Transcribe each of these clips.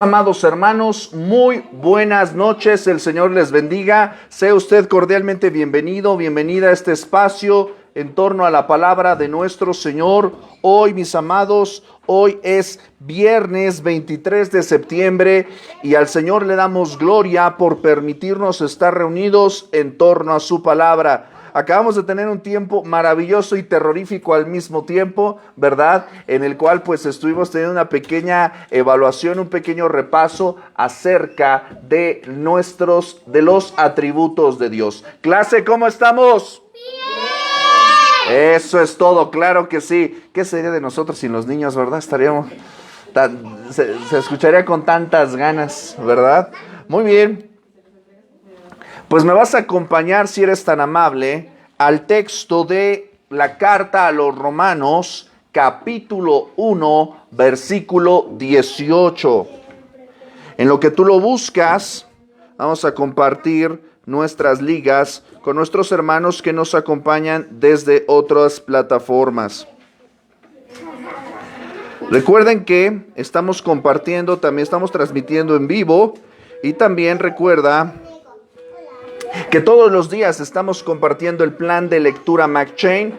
Amados hermanos, muy buenas noches, el Señor les bendiga. Sea usted cordialmente bienvenido, bienvenida a este espacio en torno a la palabra de nuestro Señor. Hoy, mis amados, hoy es viernes 23 de septiembre y al Señor le damos gloria por permitirnos estar reunidos en torno a su palabra. Acabamos de tener un tiempo maravilloso y terrorífico al mismo tiempo, ¿verdad? En el cual pues estuvimos teniendo una pequeña evaluación, un pequeño repaso acerca de los atributos de Dios. Clase, ¿cómo estamos? Bien. Eso es todo, claro que sí. ¿Qué sería de nosotros sin los niños, verdad? Se escucharía con tantas ganas, ¿verdad? Muy bien. Pues me vas a acompañar, si eres tan amable, al texto de la carta a los Romanos, capítulo 1, versículo 18. En lo que tú lo buscas, vamos a compartir nuestras ligas con nuestros hermanos que nos acompañan desde otras plataformas. Recuerden que estamos compartiendo, también estamos transmitiendo en vivo y también recuerda que todos los días estamos compartiendo el plan de lectura McChain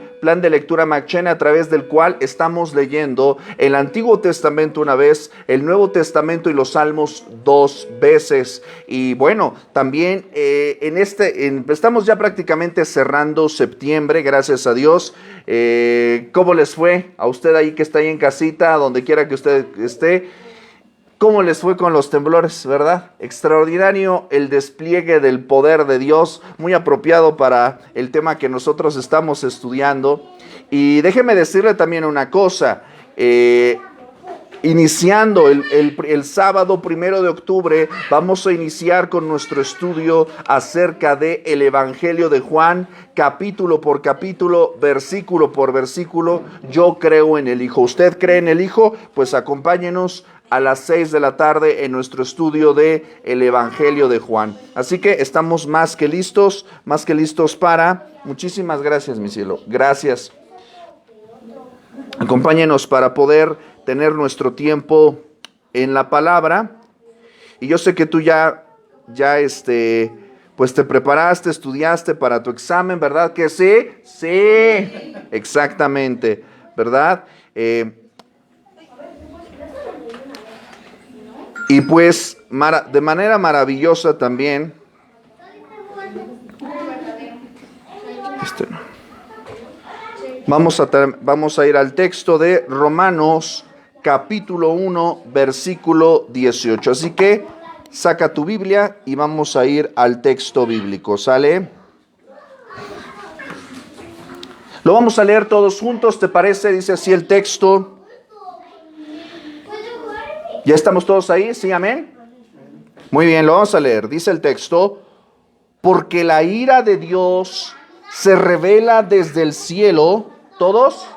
a través del cual estamos leyendo el Antiguo Testamento una vez, el Nuevo Testamento y los Salmos 2 veces. Y bueno, también estamos ya prácticamente cerrando septiembre, gracias a Dios. ¿Cómo les fue a usted ahí que está ahí en casita, donde quiera que usted esté? ¿Cómo les fue con los temblores, verdad? Extraordinario el despliegue del poder de Dios, muy apropiado para el tema que nosotros estamos estudiando. Y déjeme decirle también una cosa, iniciando el sábado 1 de octubre, vamos a iniciar con nuestro estudio acerca de el Evangelio de Juan, capítulo por capítulo, versículo por versículo. Yo creo en el Hijo. ¿Usted cree en el Hijo? Pues acompáñenos a las 6 de la tarde en nuestro estudio de el Evangelio de Juan. Así que estamos más que listos para... Muchísimas gracias, mi cielo. Gracias. Acompáñenos para poder tener nuestro tiempo en la palabra. Y yo sé que tú pues te preparaste, estudiaste para tu examen, ¿verdad que sí? Sí, exactamente, ¿verdad? Y pues de manera maravillosa también, vamos a ir al texto de Romanos capítulo 1 versículo 18. Así que saca tu Biblia y vamos a ir al texto bíblico, ¿sale? Lo vamos a leer todos juntos, ¿te parece? Dice así el texto. ¿Ya estamos todos ahí? ¿Sí, amén? Muy bien, lo vamos a leer. Dice el texto: porque la ira de Dios se revela desde el cielo, ¿todos?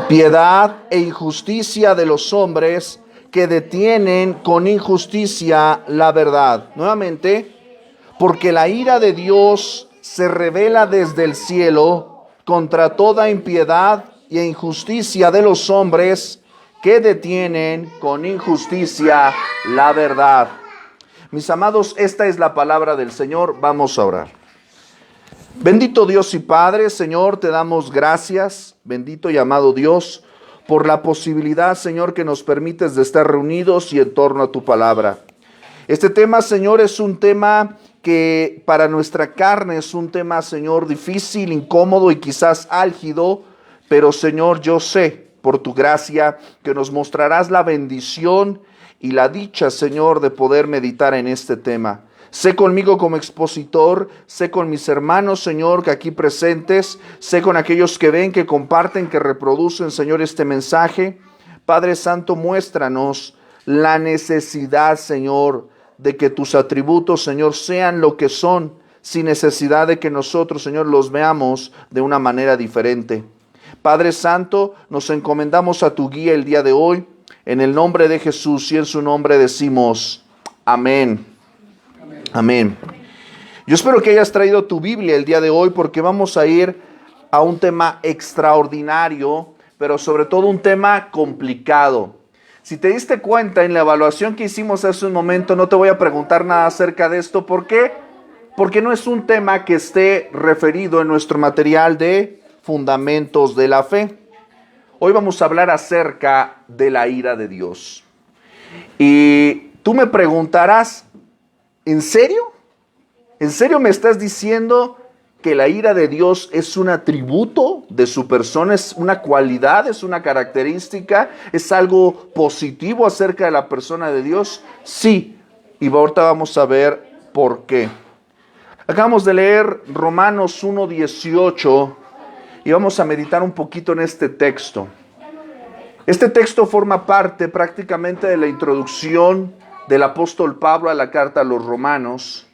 Piedad e injusticia de los hombres que detienen con injusticia la verdad. Nuevamente, porque la ira de Dios se revela desde el cielo contra toda impiedad e injusticia de los hombres que detienen con injusticia la verdad. Mis amados, esta es la palabra del Señor. Vamos a orar. Bendito Dios y Padre, Señor, te damos gracias, bendito y amado Dios, por la posibilidad, Señor, que nos permites de estar reunidos y en torno a tu palabra. Este tema, Señor, es un tema que para nuestra carne es un tema, Señor, difícil, incómodo y quizás álgido, pero, Señor, yo sé, por tu gracia, que nos mostrarás la bendición y la dicha, Señor, de poder meditar en este tema. Sé conmigo como expositor, sé con mis hermanos, Señor, que aquí presentes, sé con aquellos que ven, que comparten, que reproducen, Señor, este mensaje. Padre Santo, muéstranos la necesidad, Señor, de que tus atributos, Señor, sean lo que son, sin necesidad de que nosotros, Señor, los veamos de una manera diferente. Padre Santo, nos encomendamos a tu guía el día de hoy, en el nombre de Jesús, y en su nombre decimos amén. Amén. Yo espero que hayas traído tu Biblia el día de hoy, porque vamos a ir a un tema extraordinario, pero sobre todo un tema complicado. Si te diste cuenta en la evaluación que hicimos hace un momento, no te voy a preguntar nada acerca de esto. ¿Por qué? Porque no es un tema que esté referido en nuestro material de fundamentos de la fe. Hoy vamos a hablar acerca de la ira de Dios. Y tú me preguntarás, ¿en serio? ¿En serio me estás diciendo que la ira de Dios es un atributo de su persona, es una cualidad, es una característica, es algo positivo acerca de la persona de Dios? Sí, y ahorita vamos a ver por qué. Acabamos de leer Romanos 1:18 y vamos a meditar un poquito en este texto. Este texto forma parte prácticamente de la introducción del apóstol Pablo a la carta a los Romanos.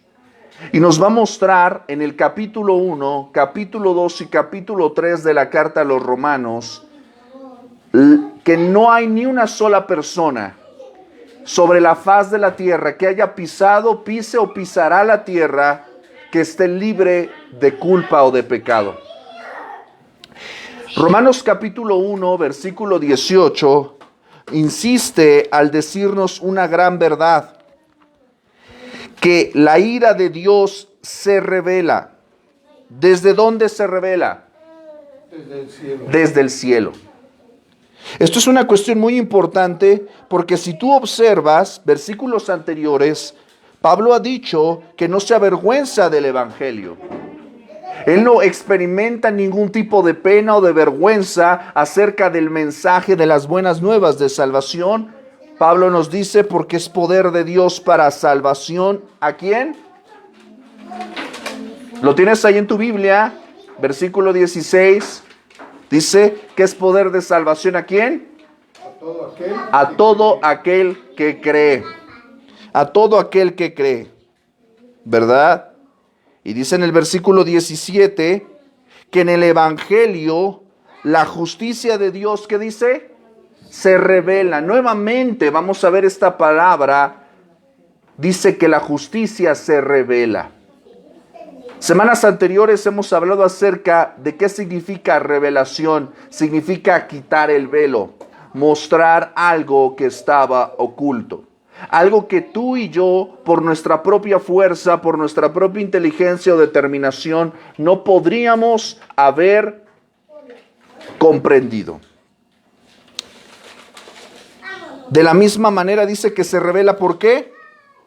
Y nos va a mostrar en el capítulo 1, capítulo 2 y capítulo 3 de la carta a los Romanos que no hay ni una sola persona sobre la faz de la tierra que haya pisado, pise o pisará la tierra que esté libre de culpa o de pecado. Romanos capítulo 1, versículo 18, insiste al decirnos una gran verdad. Que la ira de Dios se revela. ¿Desde dónde se revela? Desde el cielo. Desde el cielo. Esto es una cuestión muy importante porque si tú observas versículos anteriores, Pablo ha dicho que no se avergüenza del evangelio. Él no experimenta ningún tipo de pena o de vergüenza acerca del mensaje de las buenas nuevas de salvación. Pablo nos dice porque es poder de Dios para salvación. ¿A quién? Lo tienes ahí en tu Biblia, versículo 16. Dice que es poder de salvación. ¿A quién? A todo aquel que cree. A todo aquel que cree. ¿Verdad? Y dice en el versículo 17 que en el evangelio la justicia de Dios, ¿qué dice? Se revela. Nuevamente vamos a ver esta palabra. Dice que la justicia se revela. Semanas anteriores hemos hablado acerca de qué significa revelación. Significa quitar el velo, mostrar algo que estaba oculto. Algo que tú y yo, por nuestra propia fuerza, por nuestra propia inteligencia o determinación, no podríamos haber comprendido. De la misma manera dice que se revela, ¿por qué?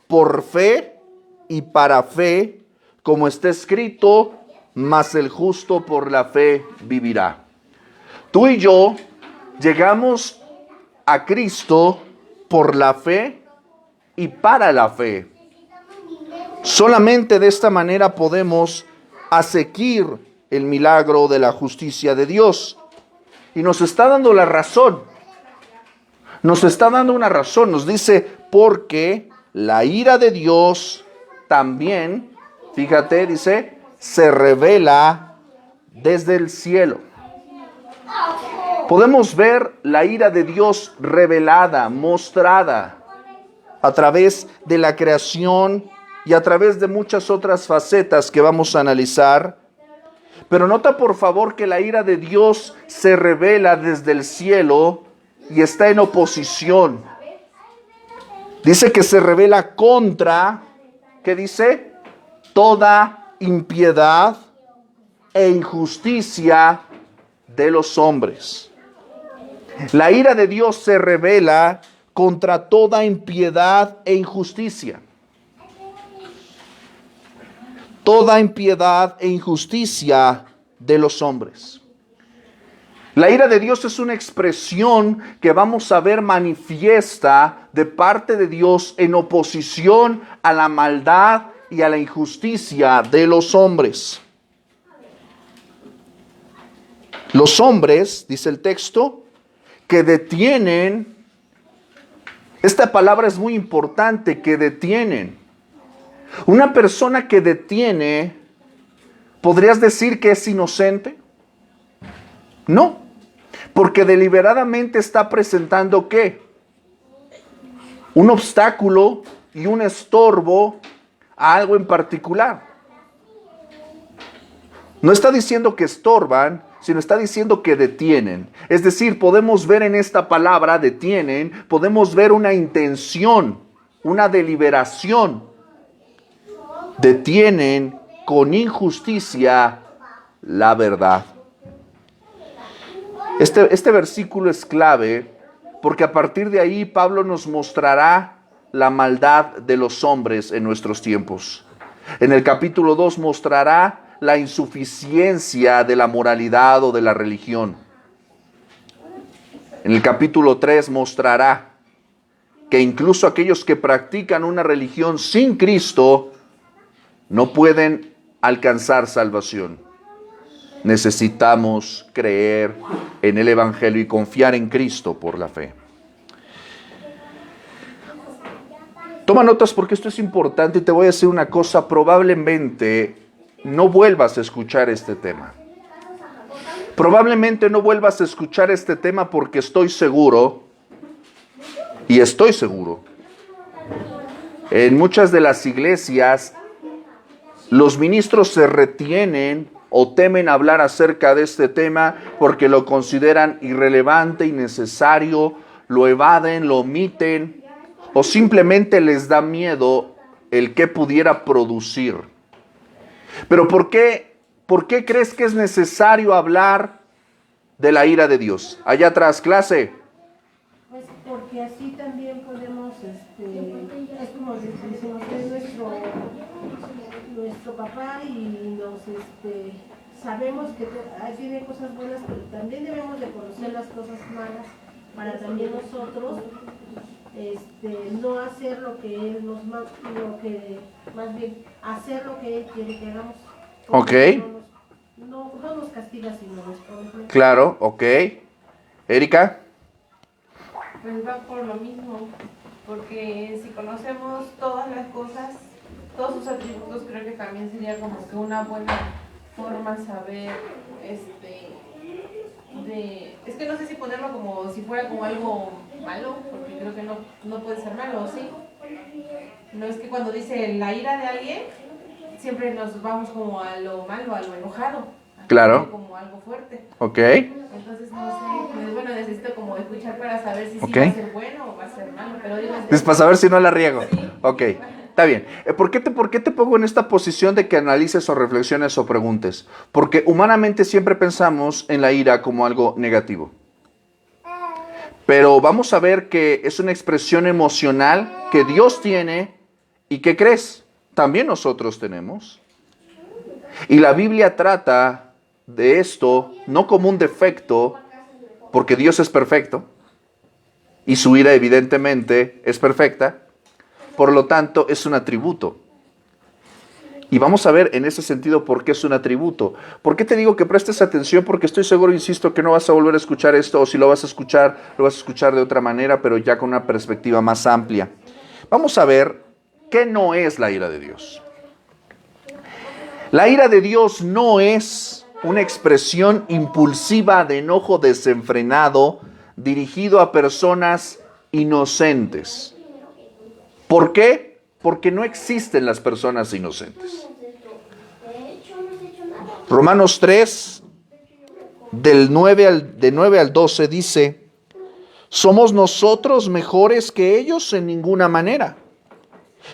Por fe y para fe, como está escrito, mas el justo por la fe vivirá. Tú y yo llegamos a Cristo por la fe y para la fe. Solamente de esta manera podemos aseguir el milagro de la justicia de Dios. Y nos está dando la razón. Nos está dando una razón, nos dice, porque la ira de Dios también, fíjate, dice, se revela desde el cielo. Podemos ver la ira de Dios revelada, mostrada a través de la creación y a través de muchas otras facetas que vamos a analizar. Pero nota por favor que la ira de Dios se revela desde el cielo y está en oposición. Dice que se revela contra, ¿qué dice? Toda impiedad e injusticia de los hombres. La ira de Dios se revela contra toda impiedad e injusticia. Toda impiedad e injusticia de los hombres. La ira de Dios es una expresión que vamos a ver manifiesta de parte de Dios en oposición a la maldad y a la injusticia de los hombres. Los hombres, dice el texto, que detienen, esta palabra es muy importante, que detienen. Una persona que detiene, ¿podrías decir que es inocente? No. Porque deliberadamente está presentando ¿qué? Un obstáculo y un estorbo a algo en particular. No está diciendo que estorban, sino está diciendo que detienen. Es decir, podemos ver en esta palabra detienen, podemos ver una intención, una deliberación. Detienen con injusticia la verdad. Este versículo es clave porque a partir de ahí Pablo nos mostrará la maldad de los hombres en nuestros tiempos. En el capítulo 2 mostrará la insuficiencia de la moralidad o de la religión. En el capítulo 3 mostrará que incluso aquellos que practican una religión sin Cristo no pueden alcanzar salvación. Necesitamos creer en el Evangelio y confiar en Cristo por la fe. Toma notas porque esto es importante y te voy a decir una cosa, probablemente no vuelvas a escuchar este tema. Probablemente no vuelvas a escuchar este tema porque estoy seguro, en muchas de las iglesias los ministros se retienen o temen hablar acerca de este tema porque lo consideran irrelevante, innecesario, lo evaden, lo omiten o simplemente les da miedo el que pudiera producir. Pero ¿por qué crees que es necesario hablar de la ira de Dios? Allá atrás, clase. Pues porque así también podemos, es como decimos, es nuestro papá y sabemos que tiene cosas buenas, pero también debemos de conocer las cosas malas para también nosotros no hacer lo que él más bien hacer lo que él quiere que hagamos. Ok. No nos castiga, sino nos pone. Claro, ok. Erika. Pues va por lo mismo, porque si conocemos todas las cosas, todos sus atributos, creo que también sería como que una buena forma saber, es que no sé si ponerlo como si fuera como algo malo, porque creo que no puede ser malo, ¿sí? No es que cuando dice la ira de alguien, siempre nos vamos como a lo malo, a lo enojado. Claro. Como algo fuerte. Ok. Entonces no sé, pues bueno, necesito como escuchar para saber si sí va a ser bueno o va a ser malo, pero digo... Es para saber si no la riego. Sí. Ok, está bien. ¿Por qué te pongo en esta posición de que analices o reflexiones o preguntes? Porque humanamente siempre pensamos en la ira como algo negativo. Pero vamos a ver que es una expresión emocional que Dios tiene y que crees, también nosotros tenemos. Y la Biblia trata de esto no como un defecto, porque Dios es perfecto y su ira evidentemente es perfecta, por lo tanto es un atributo. Y vamos a ver en ese sentido por qué es un atributo. ¿Por qué te digo que prestes atención? Porque estoy seguro, insisto, que no vas a volver a escuchar esto, o si lo vas a escuchar de otra manera, pero ya con una perspectiva más amplia. Vamos a ver qué no es la ira de Dios. La ira de Dios no es una expresión impulsiva de enojo desenfrenado dirigido a personas inocentes. ¿Por qué? Porque no existen las personas inocentes. Romanos 3, de 9 al 12 dice: ¿somos nosotros mejores que ellos? En ninguna manera.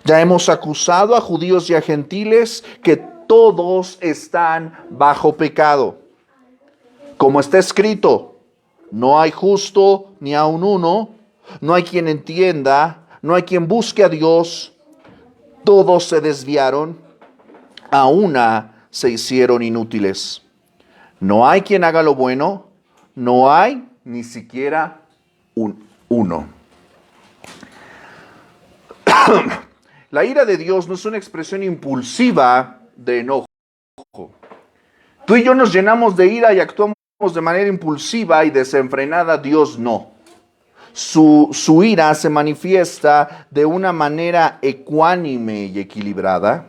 Ya hemos acusado a judíos y a gentiles que todos están bajo pecado. Como está escrito, no hay justo ni aun uno, no hay quien entienda, no hay quien busque a Dios. Todos se desviaron, a una se hicieron inútiles. No hay quien haga lo bueno, no hay ni siquiera uno. La ira de Dios no es una expresión impulsiva de enojo. Tú y yo nos llenamos de ira y actuamos de manera impulsiva y desenfrenada. Dios no. Su ira se manifiesta de una manera ecuánime y equilibrada.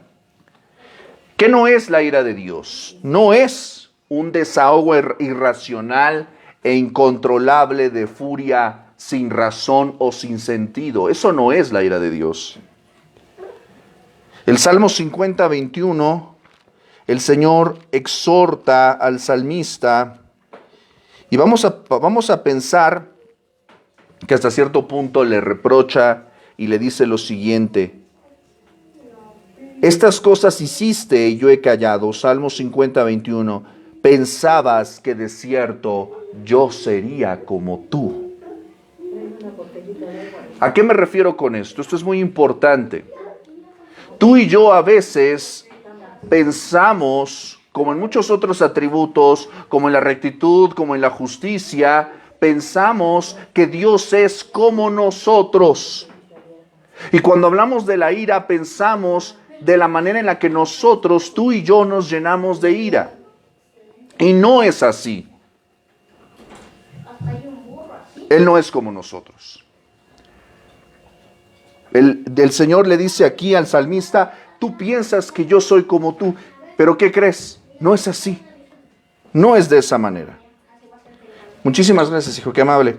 ¿Qué no es la ira de Dios? No es un desahogo irracional e incontrolable de furia sin razón o sin sentido. Eso no es la ira de Dios. El Salmo 50, 21, el Señor exhorta al salmista Y vamos a pensar que hasta cierto punto le reprocha y le dice lo siguiente: estas cosas hiciste y yo he callado. Salmo 50, 21. Pensabas que de cierto yo sería como tú. ¿A qué me refiero con esto? Esto es muy importante. Tú y yo a veces pensamos, como en muchos otros atributos, como en la rectitud, como en la justicia, pensamos que Dios es como nosotros. Y cuando hablamos de la ira, pensamos de la manera en la que nosotros, tú y yo, nos llenamos de ira. Y no es así. Él no es como nosotros. El Señor le dice aquí al salmista: tú piensas que yo soy como tú, pero ¿qué crees? No es así. No es de esa manera. Muchísimas gracias, hijo, qué amable.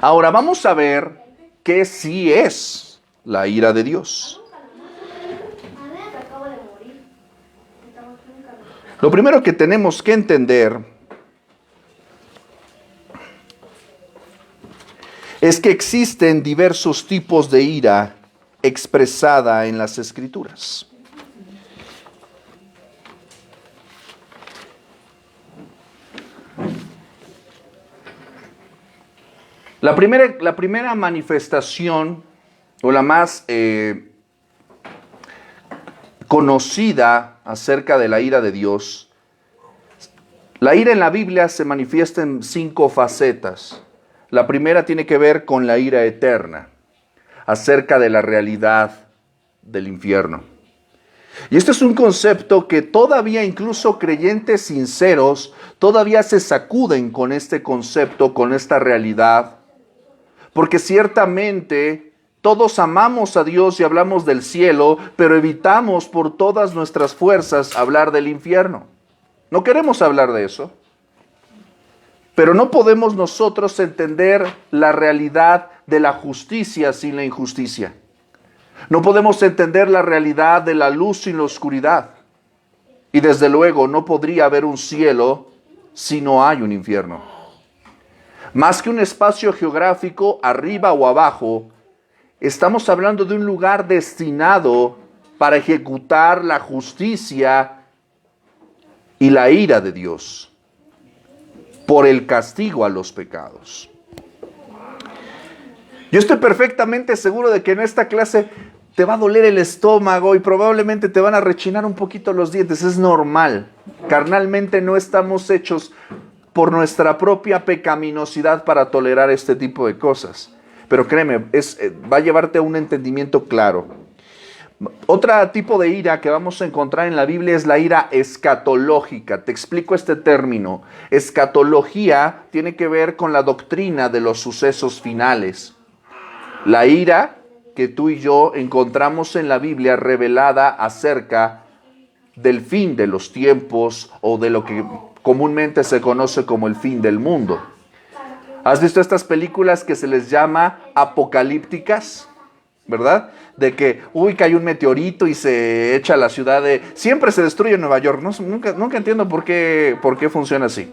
Ahora vamos a ver qué sí es la ira de Dios. Lo primero que tenemos que entender es que existen diversos tipos de ira expresada en las Escrituras. La primera manifestación, o la más conocida acerca de la ira de Dios, la ira en la Biblia se manifiesta en 5 facetas. La primera tiene que ver con la ira eterna, acerca de la realidad del infierno. Y este es un concepto que todavía incluso creyentes sinceros todavía se sacuden con este concepto, con esta realidad, porque ciertamente todos amamos a Dios y hablamos del cielo, pero evitamos por todas nuestras fuerzas hablar del infierno. No queremos hablar de eso. Pero no podemos nosotros entender la realidad de la justicia sin la injusticia. No podemos entender la realidad de la luz sin la oscuridad. Y desde luego no podría haber un cielo si no hay un infierno. Más que un espacio geográfico arriba o abajo, estamos hablando de un lugar destinado para ejecutar la justicia y la ira de Dios por el castigo a los pecados. Yo estoy perfectamente seguro de que en esta clase te va a doler el estómago y probablemente te van a rechinar un poquito los dientes. Es normal. Carnalmente no estamos hechos por nuestra propia pecaminosidad para tolerar este tipo de cosas. Pero créeme, va a llevarte a un entendimiento claro. Otro tipo de ira que vamos a encontrar en la Biblia es la ira escatológica. Te explico este término. Escatología tiene que ver con la doctrina de los sucesos finales. La ira que tú y yo encontramos en la Biblia revelada acerca del fin de los tiempos o de lo que comúnmente se conoce como el fin del mundo. ¿Has visto estas películas que se les llama apocalípticas? ¿Verdad? De que, cae un meteorito y se echa la ciudad de... Siempre se destruye Nueva York. No, nunca entiendo por qué funciona así.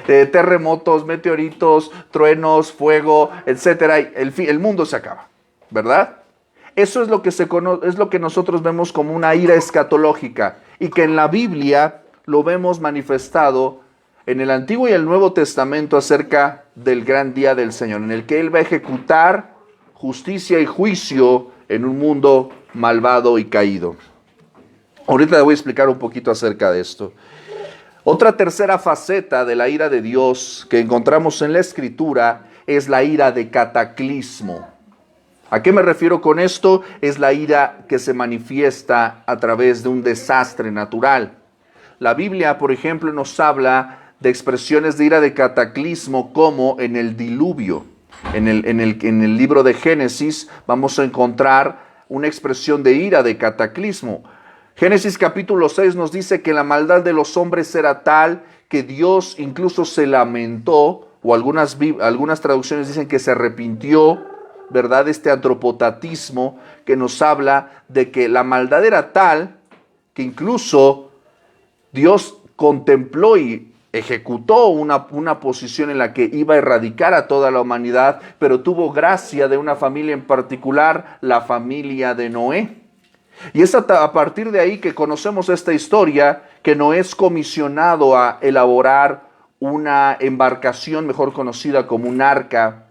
Terremotos, meteoritos, truenos, fuego, etcétera. El mundo se acaba, ¿verdad? Eso es lo que es lo que nosotros vemos como una ira escatológica y que en la Biblia lo vemos manifestado en el Antiguo y el Nuevo Testamento acerca del gran día del Señor, en el que Él va a ejecutar justicia y juicio en un mundo malvado y caído. Ahorita le voy a explicar un poquito acerca de esto. Otra tercera faceta de la ira de Dios que encontramos en la Escritura es la ira de cataclismo. ¿A qué me refiero con esto? Es la ira que se manifiesta a través de un desastre natural. La Biblia, por ejemplo, nos habla de expresiones de ira de cataclismo como en el diluvio. En el libro de Génesis vamos a encontrar una expresión de ira de cataclismo. Génesis capítulo 6 nos dice que la maldad de los hombres era tal que Dios incluso se lamentó, o algunas traducciones dicen que se arrepintió, ¿verdad? Este antropotatismo que nos habla de que la maldad era tal que incluso Dios contempló y ejecutó una posición en la que iba a erradicar a toda la humanidad, pero tuvo gracia de una familia en particular, la familia de Noé. Y es a partir de ahí que conocemos esta historia, que Noé es comisionado a elaborar una embarcación mejor conocida como un arca,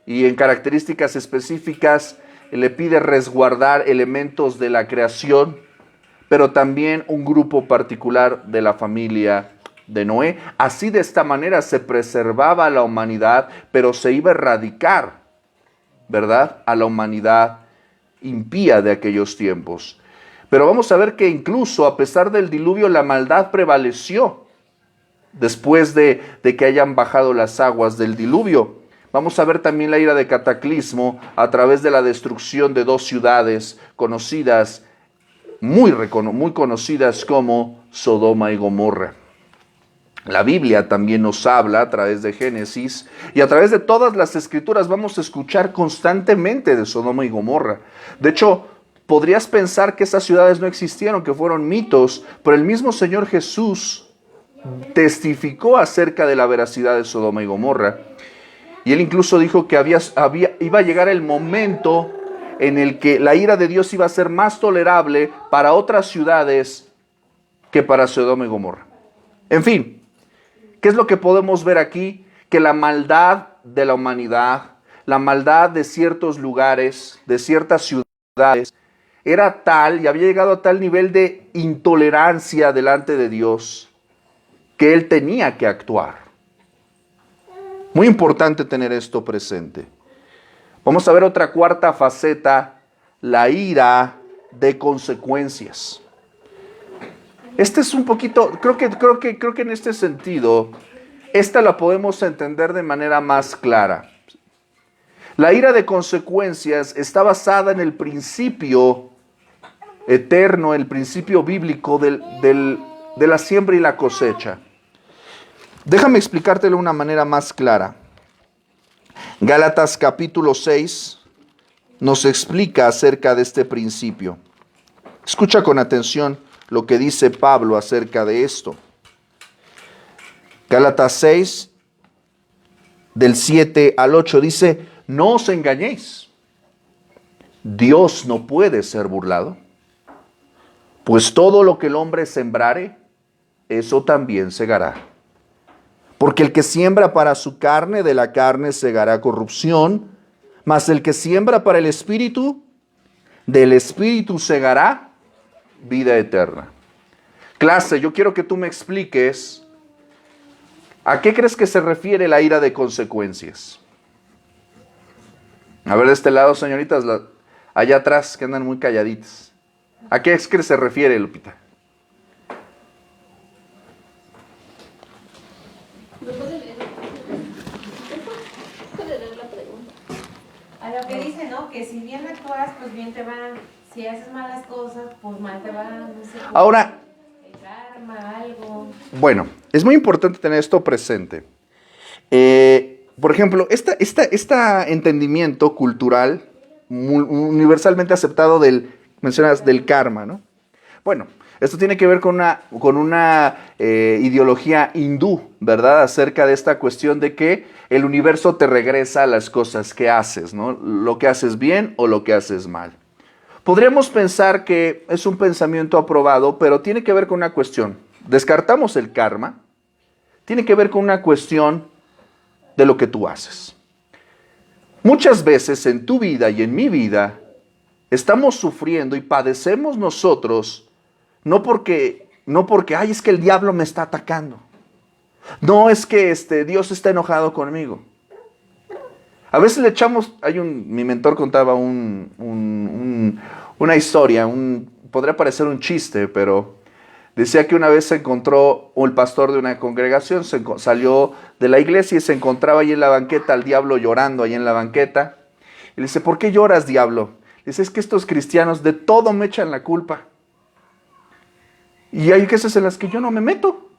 y en características específicas le pide resguardar elementos de la creación, pero también un grupo particular de la familia de Noé. Así, de esta manera se preservaba la humanidad, pero se iba a erradicar, ¿verdad?, a la humanidad impía de aquellos tiempos. Pero vamos a ver que incluso a pesar del diluvio, la maldad prevaleció después de que hayan bajado las aguas del diluvio. Vamos a ver también la ira de Cataclismo a través de la destrucción de dos ciudades conocidas, muy conocidas como Sodoma y Gomorra. La Biblia también nos habla a través de Génesis, y a través de todas las escrituras vamos a escuchar constantemente de Sodoma y Gomorra. De hecho, podrías pensar que esas ciudades no existieron, que fueron mitos, pero el mismo Señor Jesús testificó acerca de la veracidad de Sodoma y Gomorra. Y él incluso dijo que iba a llegar el momento en el que la ira de Dios iba a ser más tolerable para otras ciudades que para Sodoma y Gomorra. En fin, ¿qué es lo que podemos ver aquí? Que la maldad de la humanidad, la maldad de ciertos lugares, de ciertas ciudades, era tal y había llegado a tal nivel de intolerancia delante de Dios que él tenía que actuar. Muy importante tener esto presente. Vamos a ver otra cuarta faceta, la ira de consecuencias. Este es un poquito, creo que en este sentido, esta la podemos entender de manera más clara. La ira de consecuencias está basada en el principio eterno, el principio bíblico de la siembra y la cosecha. Déjame explicártelo de una manera más clara. Gálatas capítulo 6 nos explica acerca de este principio. Escucha con atención lo que dice Pablo acerca de esto. Gálatas 6, del 7 al 8, dice: no os engañéis, Dios no puede ser burlado, pues todo lo que el hombre sembrare, eso también segará. Porque el que siembra para su carne, de la carne segará corrupción, mas el que siembra para el Espíritu, del Espíritu segará vida eterna. Clase, yo quiero que tú me expliques, ¿a qué crees que se refiere la ira de consecuencias? A ver, de este lado, señoritas, allá atrás, que andan muy calladitas. ¿A qué es que se refiere, Lupita? A lo que dice, ¿no? Que si bien actúas, pues bien te va. Si haces malas cosas, pues mal te va. No sé, Ahora, el karma, algo. bueno, es muy importante tener esto presente. Por ejemplo, este entendimiento cultural universalmente aceptado mencionas del karma, ¿no? Bueno, esto tiene que ver con una ideología hindú, ¿verdad? Acerca de esta cuestión de que el universo te regresa a las cosas que haces, ¿no? Lo que haces bien o lo que haces mal. Podríamos pensar que es un pensamiento aprobado, pero tiene que ver con una cuestión. Descartamos el karma, tiene que ver con una cuestión de lo que tú haces. Muchas veces en tu vida y en mi vida estamos sufriendo y padecemos nosotros no porque, ay, es que el diablo me está atacando. No, es que Dios está enojado conmigo. A veces le echamos, mi mentor contaba una historia, podría parecer un chiste, pero decía que una vez se encontró el pastor de una congregación, salió de la iglesia y se encontraba ahí en la banqueta al diablo llorando ahí en la banqueta. Y le dice: ¿por qué lloras, diablo? Le dice: es que estos cristianos de todo me echan la culpa. Y hay cosas en las que yo no me meto.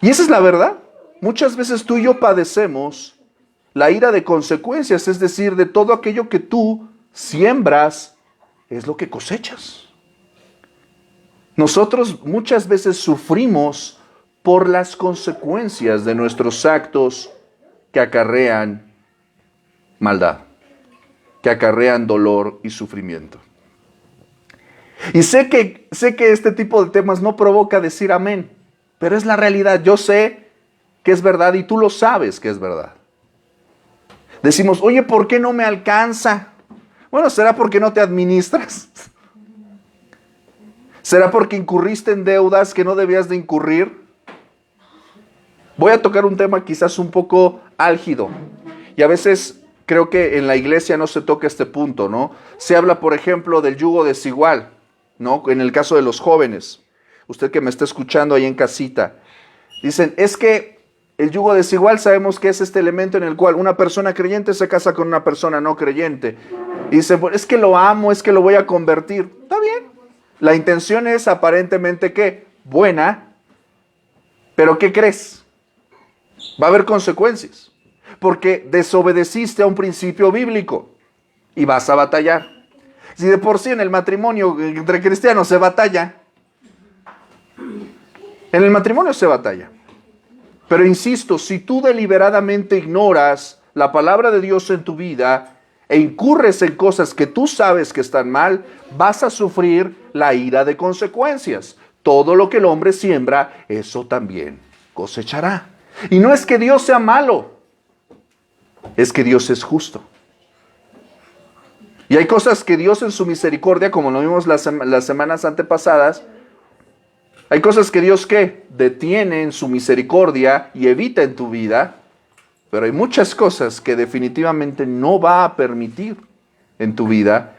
Y esa es la verdad. Muchas veces tú y yo padecemos la ira de consecuencias, es decir, de todo aquello que tú siembras, es lo que cosechas. Nosotros muchas veces sufrimos por las consecuencias de nuestros actos que acarrean maldad, que acarrean dolor y sufrimiento. Y sé que este tipo de temas no provoca decir amén, pero es la realidad. Yo sé que es verdad y tú lo sabes que es verdad. Decimos, oye, ¿por qué no me alcanza? Bueno, ¿será porque no te administras? ¿Será porque incurriste en deudas que no debías de incurrir? Voy a tocar un tema quizás un poco álgido. Y a veces creo que en la iglesia no se toca este punto, ¿no? Se habla, por ejemplo, del yugo desigual, ¿no? En el caso de los jóvenes. Usted que me está escuchando ahí en casita. Dicen, es que el yugo desigual sabemos que es este elemento en el cual una persona creyente se casa con una persona no creyente. Y dicen, bueno, es que lo amo, es que lo voy a convertir. Está bien. La intención es aparentemente, ¿qué? Buena. Pero ¿qué crees? Va a haber consecuencias. Porque desobedeciste a un principio bíblico. Y vas a batallar. Si de por sí en el matrimonio entre cristianos se batalla. En el matrimonio se batalla. Pero insisto, si tú deliberadamente ignoras la palabra de Dios en tu vida e incurres en cosas que tú sabes que están mal, vas a sufrir la ira de consecuencias. Todo lo que el hombre siembra, eso también cosechará. Y no es que Dios sea malo, es que Dios es justo. Y hay cosas que Dios en su misericordia, como lo vimos las semanas antepasadas, hay cosas que Dios, ¿qué? Detiene en su misericordia y evita en tu vida, pero hay muchas cosas que definitivamente no va a permitir en tu vida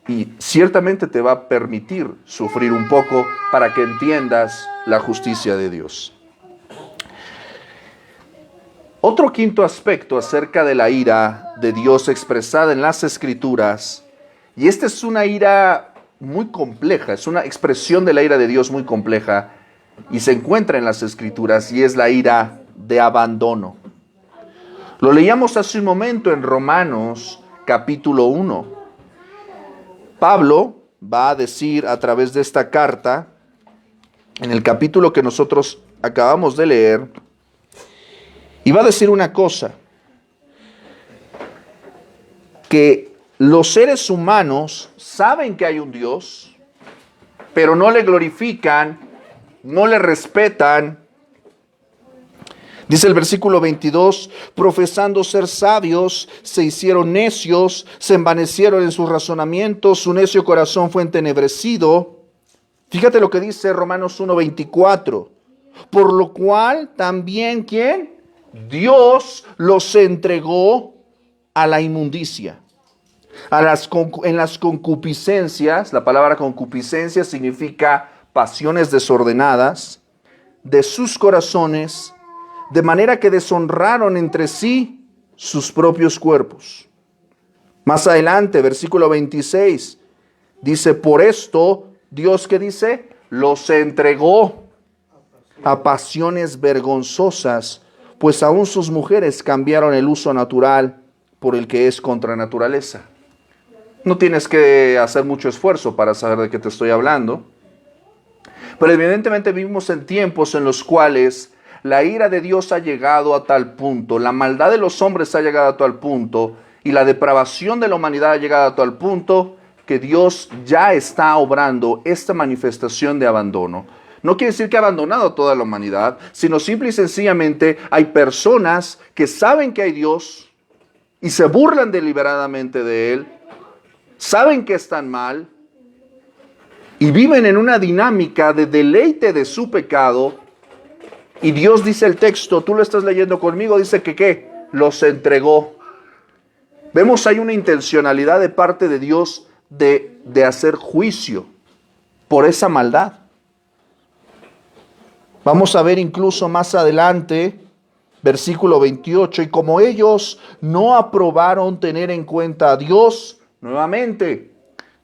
y ciertamente te va a permitir sufrir un poco para que entiendas la justicia de Dios. Otro quinto aspecto acerca de la ira de Dios expresada en las Escrituras, y esta es una ira muy compleja, es una expresión de la ira de Dios muy compleja y se encuentra en las Escrituras y es la ira de abandono. Lo leíamos hace un momento en Romanos capítulo 1. Pablo va a decir a través de esta carta, en el capítulo que nosotros acabamos de leer, y va a decir una cosa, que los seres humanos saben que hay un Dios, pero no le glorifican, no le respetan. Dice el versículo 22, profesando ser sabios, se hicieron necios, se envanecieron en sus razonamientos, su necio corazón fue entenebrecido. Fíjate lo que dice Romanos 1:24, por lo cual también, ¿quién? Dios los entregó a la inmundicia. En las concupiscencias, la palabra concupiscencia significa pasiones desordenadas de sus corazones, de manera que deshonraron entre sí sus propios cuerpos. Más adelante, versículo 26, dice, por esto, Dios, ¿qué dice? Los entregó a pasiones vergonzosas, pues aún sus mujeres cambiaron el uso natural por el que es contra naturaleza. No tienes que hacer mucho esfuerzo para saber de qué te estoy hablando. Pero evidentemente vivimos en tiempos en los cuales la ira de Dios ha llegado a tal punto, la maldad de los hombres ha llegado a tal punto y la depravación de la humanidad ha llegado a tal punto que Dios ya está obrando esta manifestación de abandono. No quiere decir que ha abandonado a toda la humanidad, sino simple y sencillamente hay personas que saben que hay Dios y se burlan deliberadamente de Él, saben que están mal y viven en una dinámica de deleite de su pecado. Y Dios, dice el texto, tú lo estás leyendo conmigo, dice que ¿qué? Los entregó. Vemos hay una intencionalidad de parte de Dios de hacer juicio por esa maldad. Vamos a ver incluso más adelante, versículo 28, y como ellos no aprobaron tener en cuenta a Dios, nuevamente,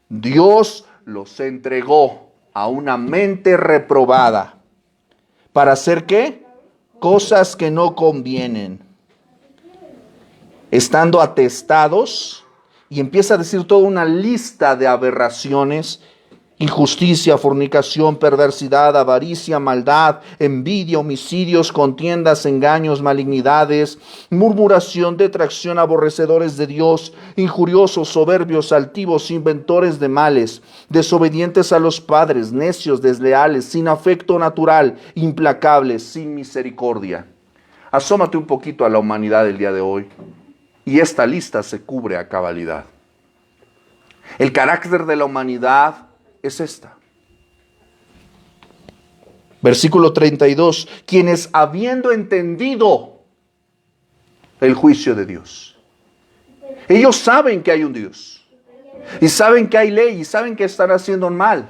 Dios los entregó a una mente reprobada. ¿Para hacer qué? Cosas que no convienen. Estando atestados, y empieza a decir toda una lista de aberraciones, Injusticia, fornicación, perversidad, avaricia, maldad, envidia, homicidios, contiendas, engaños, malignidades, murmuración, detracción, aborrecedores de Dios, injuriosos, soberbios, altivos, inventores de males, desobedientes a los padres, necios, desleales, sin afecto natural, implacables, sin misericordia. Asómate un poquito a la humanidad del día de hoy y esta lista se cubre a cabalidad. El carácter de la humanidad es esta. Versículo 32. Quienes habiendo entendido el juicio de Dios. Ellos saben que hay un Dios. Y saben que hay ley. Y saben que están haciendo mal.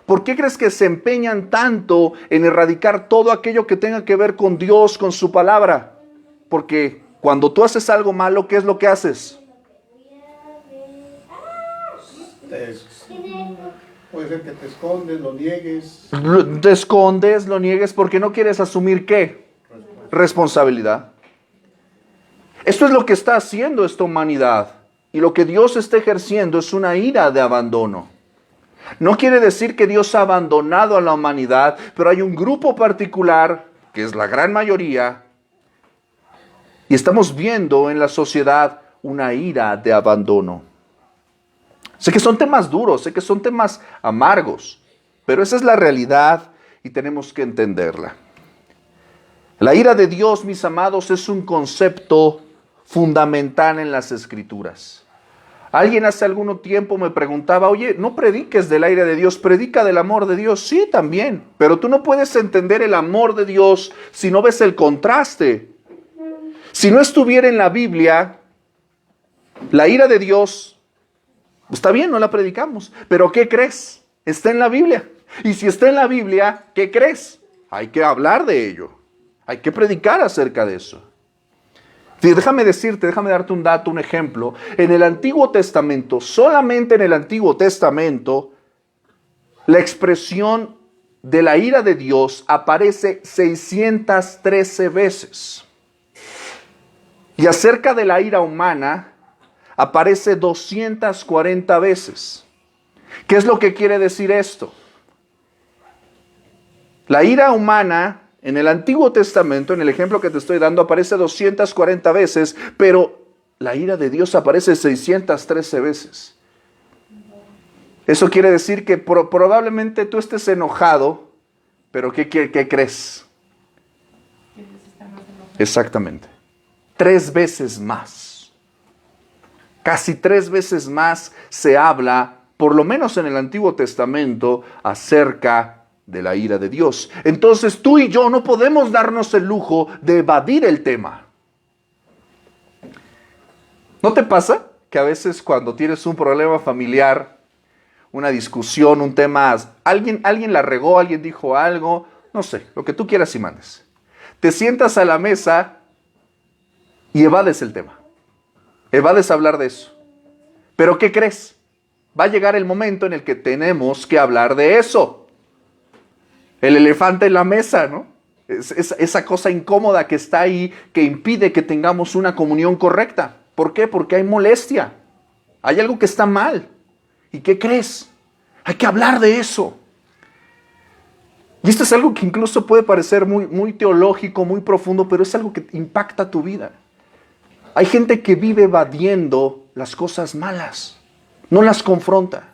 ¿Por qué crees que se empeñan tanto en erradicar todo aquello que tenga que ver con Dios, con su palabra? Porque cuando tú haces algo malo, ¿qué es lo que haces? Puede ser que te escondes, lo niegues. Te escondes, lo niegues porque no quieres asumir ¿qué? Responsabilidad. Esto es lo que está haciendo esta humanidad. Y lo que Dios está ejerciendo es una ira de abandono. No quiere decir que Dios ha abandonado a la humanidad, pero hay un grupo particular, que es la gran mayoría, y estamos viendo en la sociedad una ira de abandono. Sé que son temas duros, sé que son temas amargos, pero esa es la realidad y tenemos que entenderla. La ira de Dios, mis amados, es un concepto fundamental en las Escrituras. Alguien hace algún tiempo me preguntaba, oye, no prediques del ira de Dios, predica del amor de Dios. Sí, también, pero tú no puedes entender el amor de Dios si no ves el contraste. Si no estuviera en la Biblia, la ira de Dios, está bien, no la predicamos, pero ¿qué crees? Está en la Biblia. Y si está en la Biblia, ¿qué crees? Hay que hablar de ello. Hay que predicar acerca de eso. Déjame darte un dato, un ejemplo. En el Antiguo Testamento, solamente en el Antiguo Testamento, la expresión de la ira de Dios aparece 613 veces. Y acerca de la ira humana, aparece 240 veces. ¿Qué es lo que quiere decir esto? La ira humana en el Antiguo Testamento, en el ejemplo que te estoy dando, aparece 240 veces, pero la ira de Dios aparece 613 veces. Eso quiere decir que probablemente tú estés enojado, pero ¿qué crees? Exactamente. 3 veces más. Casi 3 veces más se habla, por lo menos en el Antiguo Testamento, acerca de la ira de Dios. Entonces tú y yo no podemos darnos el lujo de evadir el tema. ¿No te pasa que a veces cuando tienes un problema familiar, una discusión, un tema, alguien la regó, alguien dijo algo, no sé, lo que tú quieras y mandes, te sientas a la mesa y evades el tema? Evades hablar de eso. ¿Pero qué crees? Va a llegar el momento en el que tenemos que hablar de eso. El elefante en la mesa, ¿no? Esa cosa incómoda que está ahí, que impide que tengamos una comunión correcta. ¿Por qué? Porque hay molestia. Hay algo que está mal. ¿Y qué crees? Hay que hablar de eso. Y esto es algo que incluso puede parecer muy, muy teológico, muy profundo, pero es algo que impacta tu vida. Hay gente que vive evadiendo las cosas malas, no las confronta.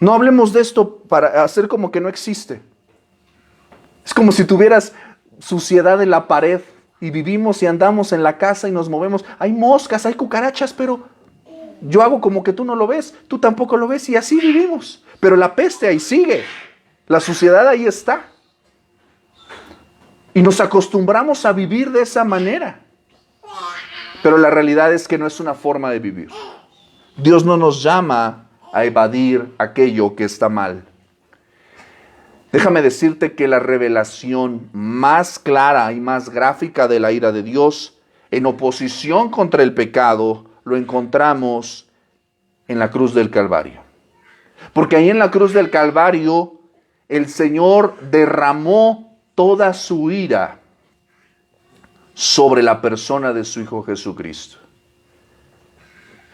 No hablemos de esto para hacer como que no existe. Es como si tuvieras suciedad en la pared y vivimos y andamos en la casa y nos movemos. Hay moscas, hay cucarachas, pero yo hago como que tú no lo ves, tú tampoco lo ves y así vivimos. Pero la peste ahí sigue, la suciedad ahí está. Y nos acostumbramos a vivir de esa manera. Pero la realidad es que no es una forma de vivir. Dios no nos llama a evadir aquello que está mal. Déjame decirte que la revelación más clara y más gráfica de la ira de Dios, en oposición contra el pecado, lo encontramos en la cruz del Calvario. Porque ahí en la cruz del Calvario, el Señor derramó toda su ira sobre la persona de su Hijo Jesucristo.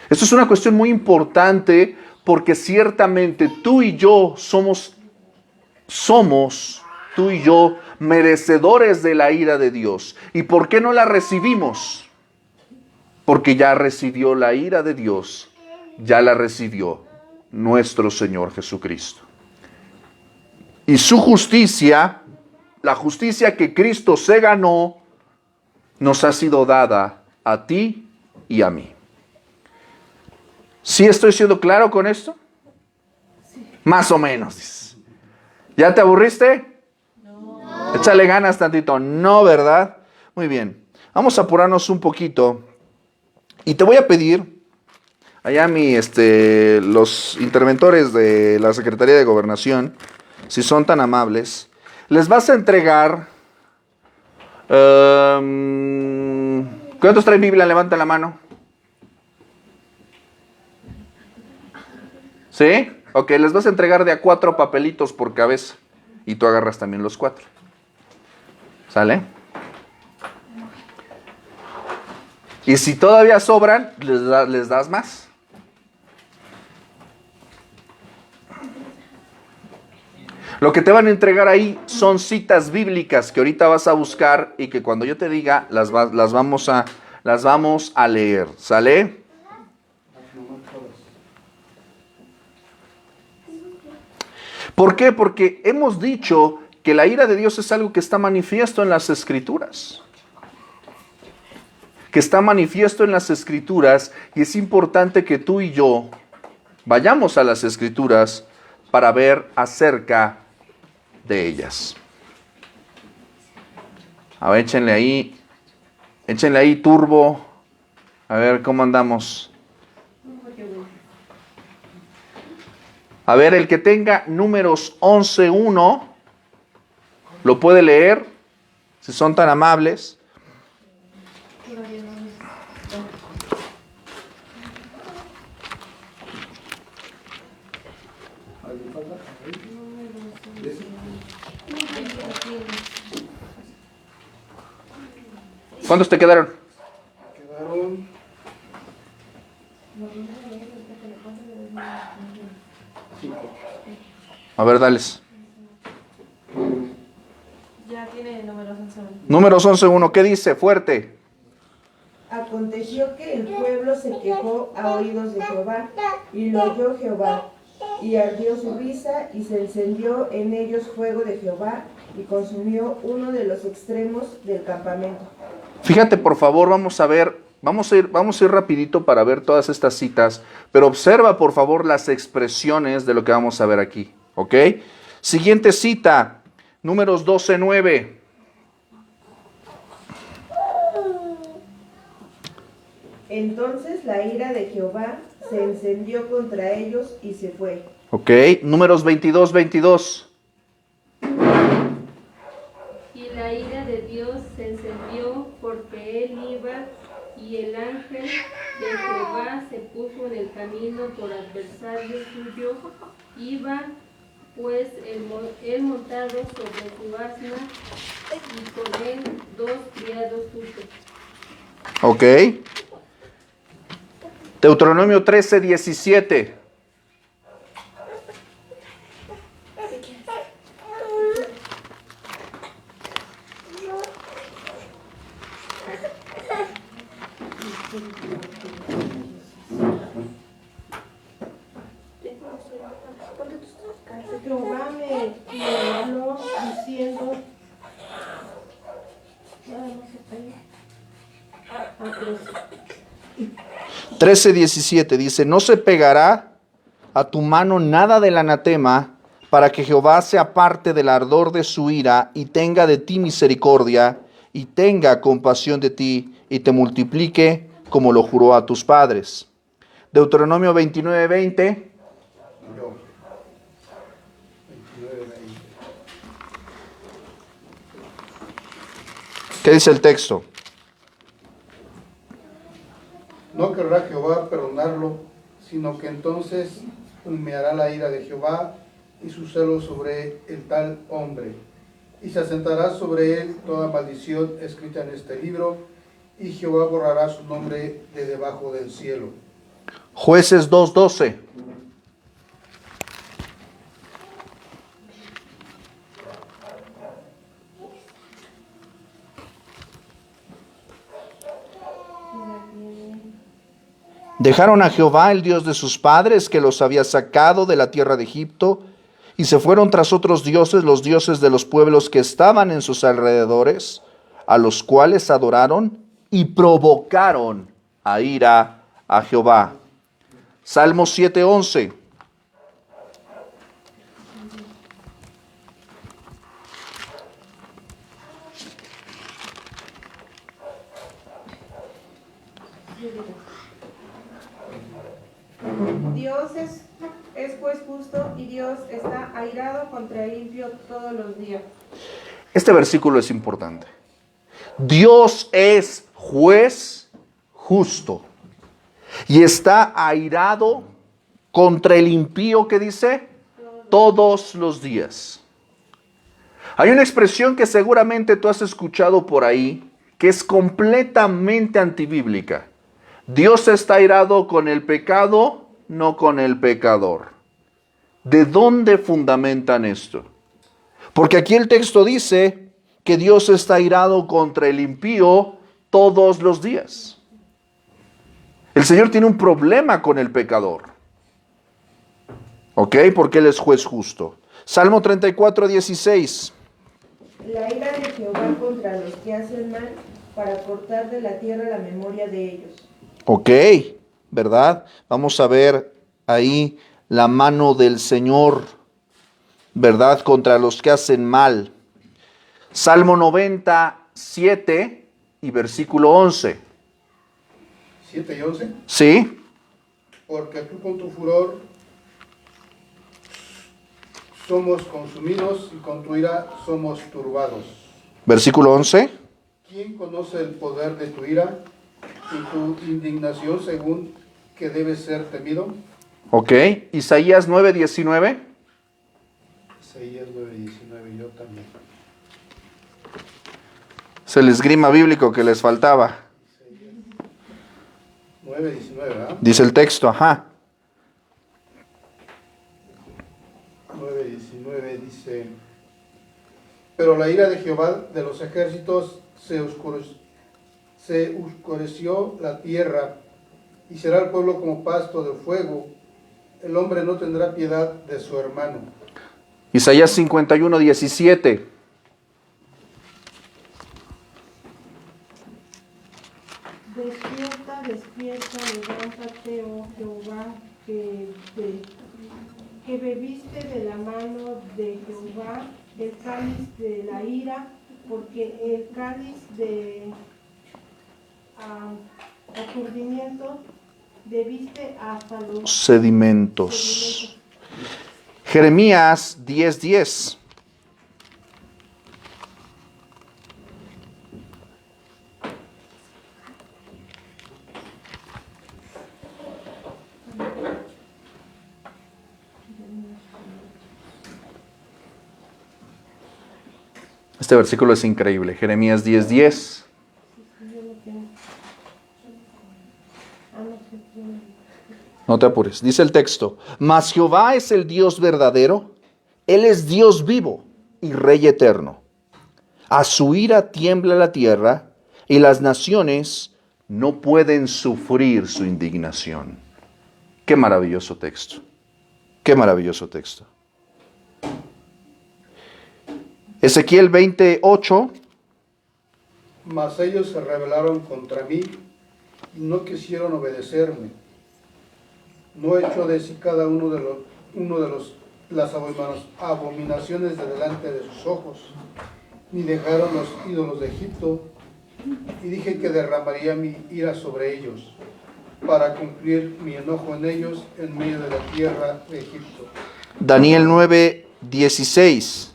Esto es una cuestión muy importante porque ciertamente tú y yo somos, tú y yo, merecedores de la ira de Dios. ¿Y por qué no la recibimos? Porque ya recibió la ira de Dios, ya la recibió nuestro Señor Jesucristo. Y su justicia, la justicia que Cristo se ganó, nos ha sido dada a ti y a mí. ¿Sí estoy siendo claro con esto? Sí. Más o menos. ¿Ya te aburriste? No. Échale ganas tantito. No, ¿verdad? Muy bien. Vamos a apurarnos un poquito. Y te voy a pedir, allá los interventores de la Secretaría de Gobernación, si son tan amables, les vas a entregar... ¿cuántos traen Biblia? Levanta la mano. ¿Sí? Ok, les vas a entregar de a 4 papelitos por cabeza. Y tú agarras también los 4. ¿Sale? Y si todavía sobran, les das más. Lo que te van a entregar ahí son citas bíblicas que ahorita vas a buscar y que cuando yo te diga las vamos a leer. ¿Sale? ¿Por qué? Porque hemos dicho que la ira de Dios es algo que está manifiesto en las Escrituras. Que está manifiesto en las Escrituras, y es importante que tú y yo vayamos a las Escrituras para ver acerca de ellas. A ver, échenle ahí turbo. A ver cómo andamos. A ver, el que tenga Números 11:1 lo puede leer, si son tan amables. ¿Cuántos te quedaron? Quedaron 5. A ver, dales. Ya tiene Números 11:1. Números 11:1, ¿qué dice? Fuerte. Aconteció que el pueblo se quejó a oídos de Jehová, y lo oyó Jehová, y ardió su risa, y se encendió en ellos fuego de Jehová, y consumió uno de los extremos del campamento. Fíjate, por favor, vamos a ir rapidito para ver todas estas citas, pero observa, por favor, las expresiones de lo que vamos a ver aquí, ¿ok? Siguiente cita, Números 12:9. Entonces la ira de Jehová se encendió contra ellos y se fue. Ok, Números 22:22. Y la ira de Dios se encendió porque él iba, y el ángel de Jehová se puso en el camino por adversario suyo. Iba pues él montado sobre su asna, y con él 2 criados suyos. Ok. Deuteronomio 13:17. Jehová me habló diciendo, 13:17 dice: no se pegará a tu mano nada del anatema, para que Jehová se aparte del ardor de su ira y tenga de ti misericordia y tenga compasión de ti y te multiplique como lo juró a tus padres. Deuteronomio 29:20. ¿Qué dice el texto? No querrá Jehová perdonarlo, sino que entonces humeará la ira de Jehová y su celo sobre el tal hombre. Y se asentará sobre él toda maldición escrita en este libro, y Jehová borrará su nombre de debajo del cielo. Jueces 2:12. Dejaron a Jehová, el Dios de sus padres, que los había sacado de la tierra de Egipto, y se fueron tras otros dioses, los dioses de los pueblos que estaban en sus alrededores, a los cuales adoraron y provocaron a ira a Jehová. Salmo 7:11. Dios es juez justo y Dios está airado contra el impío todos los días. Este versículo es importante. Dios es juez justo y está airado contra el impío, que dice, todos los días. Hay una expresión que seguramente tú has escuchado por ahí, que es completamente antibíblica. Dios está airado con el pecado, no con el pecador. ¿De dónde fundamentan esto? Porque aquí el texto dice que Dios está airado contra el impío todos los días. El Señor tiene un problema con el pecador. ¿Ok? Porque Él es juez justo. Salmo 34:16. La ira de Jehová contra los que hacen mal, para cortar de la tierra la memoria de ellos. Ok, ¿verdad? Vamos a ver ahí la mano del Señor, ¿verdad? Contra los que hacen mal. Salmo 97 y versículo 11. 7 y 11. ¿Sí? Porque tú con tu furor somos consumidos y con tu ira somos turbados. Versículo 11. ¿Quién conoce el poder de tu ira y tu indignación según que debe ser temido? Ok, Isaías 9:19. Isaías 9:19, yo también. Es el esgrima bíblico que les faltaba. 9:19, ¿verdad? Dice el texto, ajá. 9:19 dice: pero la ira de Jehová de los ejércitos se oscureció la tierra, y será el pueblo como pasto de fuego. El hombre no tendrá piedad de su hermano. Isaías 51:17. Despierta, despierta, levántate, oh Jehová, que bebiste de la mano de Jehová el cáliz de la ira, porque el cáliz de aturdimiento bebiste hasta los Sedimentos. Jeremías 10:10. Este versículo es increíble. Jeremías 10:10. No te apures. Dice el texto: mas Jehová es el Dios verdadero, Él es Dios vivo y Rey eterno. A su ira tiembla la tierra, y las naciones no pueden sufrir su indignación. Qué maravilloso texto. Qué maravilloso texto. Ezequiel 28. Mas ellos se rebelaron contra mí y no quisieron obedecerme. No echó de sí cada uno de las abominaciones de delante de sus ojos, ni dejaron los ídolos de Egipto, y dije que derramaría mi ira sobre ellos, para cumplir mi enojo en ellos en medio de la tierra de Egipto. Daniel 9:16.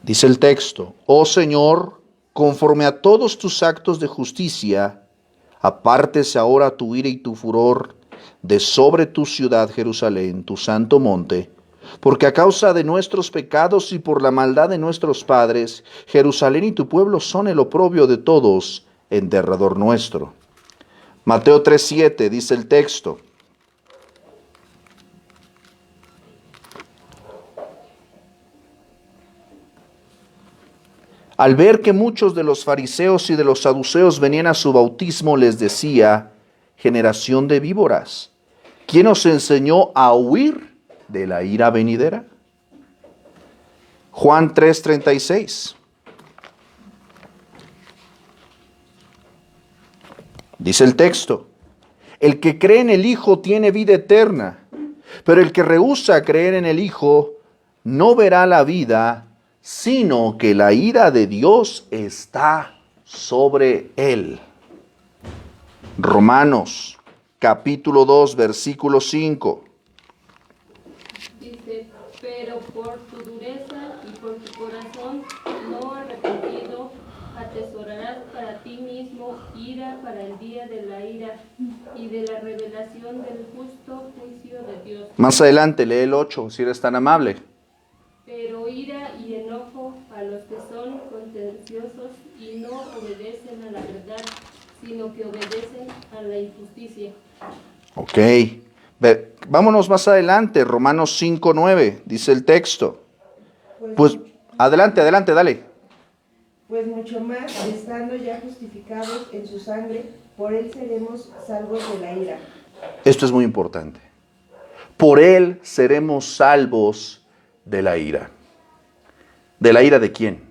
Dice el texto: oh Señor, conforme a todos tus actos de justicia, apártese ahora tu ira y tu furor, de sobre tu ciudad Jerusalén, tu santo monte, porque a causa de nuestros pecados y por la maldad de nuestros padres, Jerusalén y tu pueblo son el oprobio de todos en derredor nuestro. Mateo 3:7 dice el texto. Al ver que muchos de los fariseos y de los saduceos venían a su bautismo, les decía: generación de víboras, ¿quién os enseñó a huir de la ira venidera? Juan 3:36. Dice el texto: el que cree en el Hijo tiene vida eterna, pero el que rehúsa creer en el Hijo no verá la vida, sino que la ira de Dios está sobre él. Romanos capítulo 2, versículo 5. Dice, pero por tu dureza y por tu corazón no arrepentido, atesorarás para ti mismo ira para el día de la ira y de la revelación del justo juicio de Dios. Más adelante lee el 8, si eres tan amable. Pero ira y enojo a los que son contenciosos y no obedecen a la verdad, sino que obedecen a la injusticia. Ok. Vámonos más adelante, Romanos 5:9, dice el texto. Pues, adelante, dale. Pues mucho más, estando ya justificados en su sangre, por él seremos salvos de la ira. Esto es muy importante. Por él seremos salvos de la ira. ¿De la ira de quién?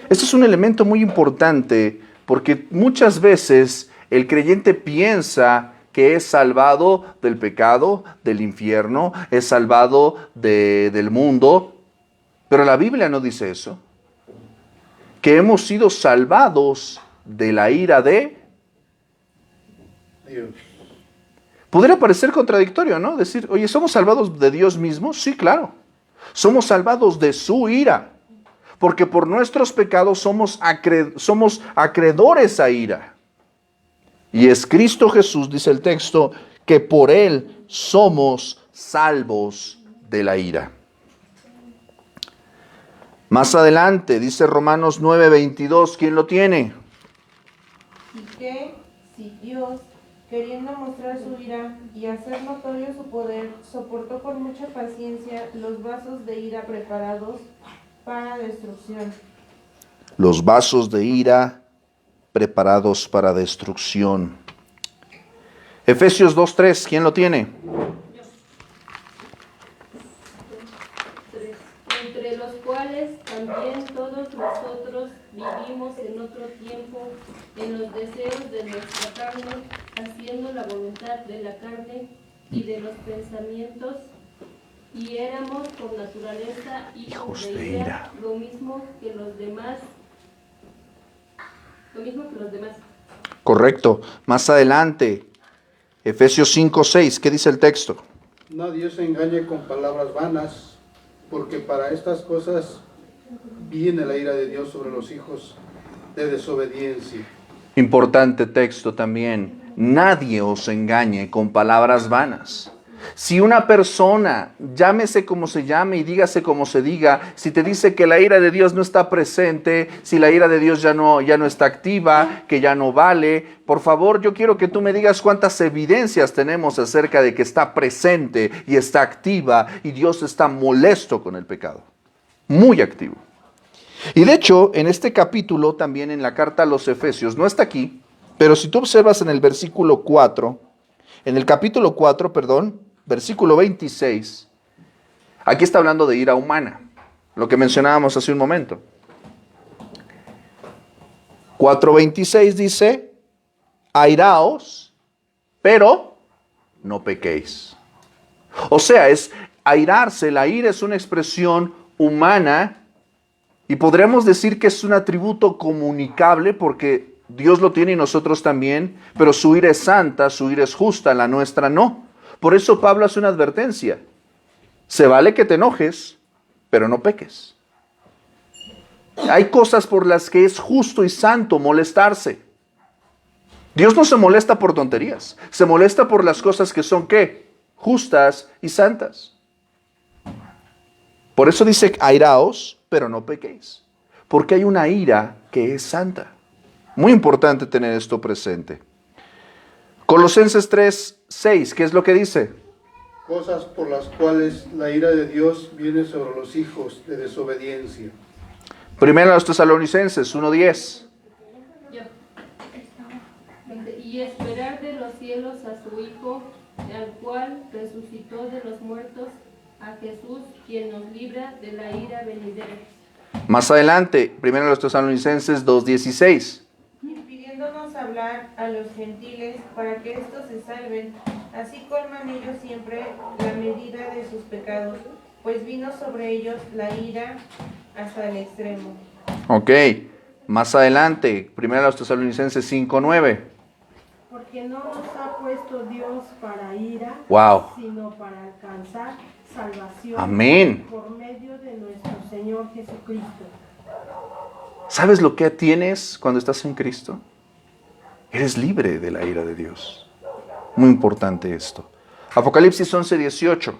Este es un elemento muy importante porque muchas veces el creyente piensa que es salvado del pecado, del infierno, es salvado del mundo, pero la Biblia no dice eso. Que hemos sido salvados de la ira de Dios. Podría parecer contradictorio, ¿no? Decir, oye, ¿somos salvados de Dios mismo? Sí, claro. Somos salvados de su ira, porque por nuestros pecados somos acreedores a ira. Y es Cristo Jesús, dice el texto, que por él somos salvos de la ira. Más adelante, dice Romanos 9:22, ¿quién lo tiene? Y que, si Dios, queriendo mostrar su ira y hacer notorio su poder, soportó con mucha paciencia los vasos de ira preparados para destrucción. Los vasos de ira preparados para destrucción. Efesios 2:3, ¿quién lo tiene? Entre los cuales también todos nosotros vivimos en otro tiempo en los deseos de nuestra carne, haciendo la voluntad de la carne y de los pensamientos, y éramos por naturaleza hijos de ira, lo mismo que los demás. Correcto. Más adelante, Efesios 5:6, ¿qué dice el texto? Nadie se engañe con palabras vanas, porque para estas cosas viene la ira de Dios sobre los hijos de desobediencia. Importante texto también. Nadie os engañe con palabras vanas. Si una persona, llámese como se llame y dígase como se diga, si te dice que la ira de Dios no está presente, si la ira de Dios ya no está activa, que ya no vale, por favor, yo quiero que tú me digas cuántas evidencias tenemos acerca de que está presente y está activa y Dios está molesto con el pecado. Muy activo. Y de hecho, en este capítulo, también en la carta a los Efesios, no está aquí, pero si tú observas en el versículo 4, en el capítulo 4, versículo 26, aquí está hablando de ira humana, lo que mencionábamos hace un momento. 4:26 dice, airaos, pero no pequéis. O sea, es airarse, la ira es una expresión humana y podríamos decir que es un atributo comunicable porque Dios lo tiene y nosotros también, pero su ira es santa, su ira es justa, la nuestra no. Por eso Pablo hace una advertencia. Se vale que te enojes, pero no peques. Hay cosas por las que es justo y santo molestarse. Dios no se molesta por tonterías, se molesta por las cosas que son, ¿qué? Justas y santas. Por eso dice, airaos, pero no pequéis. Porque hay una ira que es santa. Muy importante tener esto presente. Colosenses 3:6, ¿qué es lo que dice? Cosas por las cuales la ira de Dios viene sobre los hijos de desobediencia. Primero a los Tesalonicenses 1:10. Dice, y esperar de los cielos a su Hijo, al cual resucitó de los muertos, a Jesús, quien nos libra de la ira venidera. Más adelante, primero a los Tesalonicenses 2:16. Pidiéndonos hablar a los gentiles para que éstos se salven, así colman ellos siempre la medida de sus pecados, pues vino sobre ellos la ira hasta el extremo. Ok, más adelante, primero a los Tesalonicenses 5:9. Porque no nos ha puesto Dios para ira, Wow. sino para alcanzar salvación Amén. por medio de nuestro Señor Jesucristo. ¿Sabes lo que tienes cuando estás en Cristo? Eres libre de la ira de Dios. Muy importante esto. Apocalipsis 11:18.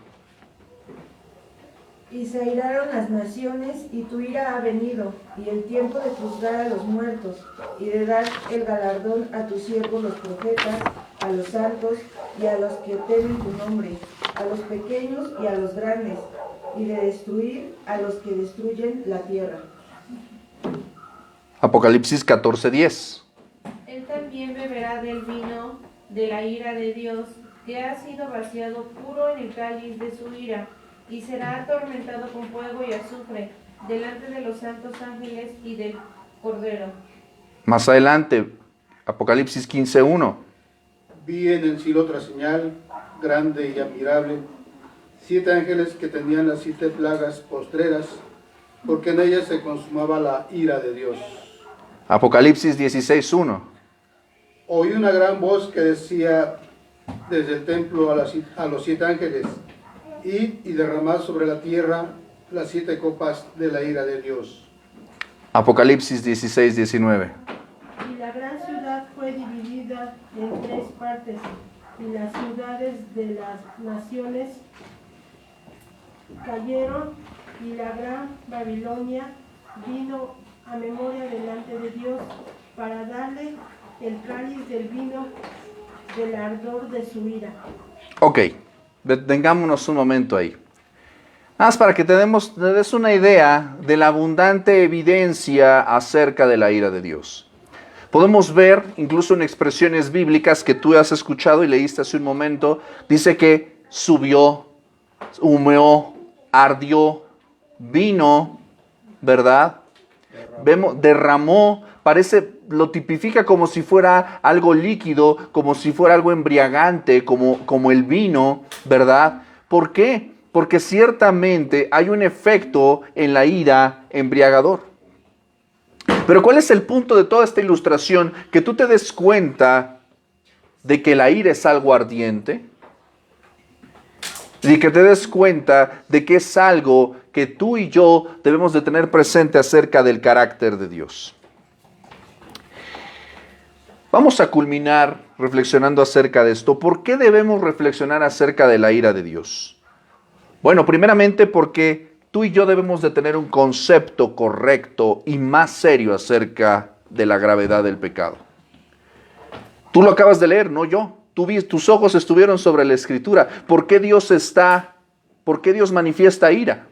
Y se airaron las naciones, y tu ira ha venido, y el tiempo de juzgar a los muertos, y de dar el galardón a tus siervos los profetas, a los santos, y a los que temen tu nombre, a los pequeños y a los grandes, y de destruir a los que destruyen la tierra. Apocalipsis 14:10. Él también beberá del vino de la ira de Dios, que ha sido vaciado puro en el cáliz de su ira, y será atormentado con fuego y azufre, delante de los santos ángeles y del Cordero. Más adelante, Apocalipsis 15:1. Vi en el cielo otra señal, grande y admirable, 7 ángeles que tenían las 7 plagas postreras, porque en ellas se consumaba la ira de Dios. Apocalipsis 16:1. Oí una gran voz que decía desde el templo a los 7 ángeles, y derramad sobre la tierra las 7 copas de la ira de Dios. Apocalipsis 16:19. Y la gran ciudad fue dividida en 3 partes, y las ciudades de las naciones cayeron, y la gran Babilonia vino a memoria delante de Dios para darle el cáliz del vino del ardor de su ira. Ok, detengámonos un momento ahí. Nada más para que te des una idea de la abundante evidencia acerca de la ira de Dios. Podemos ver, incluso en expresiones bíblicas que tú has escuchado y leíste hace un momento, dice que subió, humeó, ardió, vino, ¿verdad? Derramó, lo tipifica como si fuera algo líquido, como si fuera algo embriagante, como el vino, ¿verdad? ¿Por qué? Porque ciertamente hay un efecto en la ira embriagador. Pero ¿cuál es el punto de toda esta ilustración? Que tú te des cuenta de que la ira es algo ardiente, y que te des cuenta de que es algo que tú y yo debemos de tener presente acerca del carácter de Dios. Vamos a culminar reflexionando acerca de esto. ¿Por qué debemos reflexionar acerca de la ira de Dios? Bueno, primeramente porque tú y yo debemos de tener un concepto correcto y más serio acerca de la gravedad del pecado. Tú lo acabas de leer, no yo. Tus ojos estuvieron sobre la Escritura. ¿Por qué Dios manifiesta ira?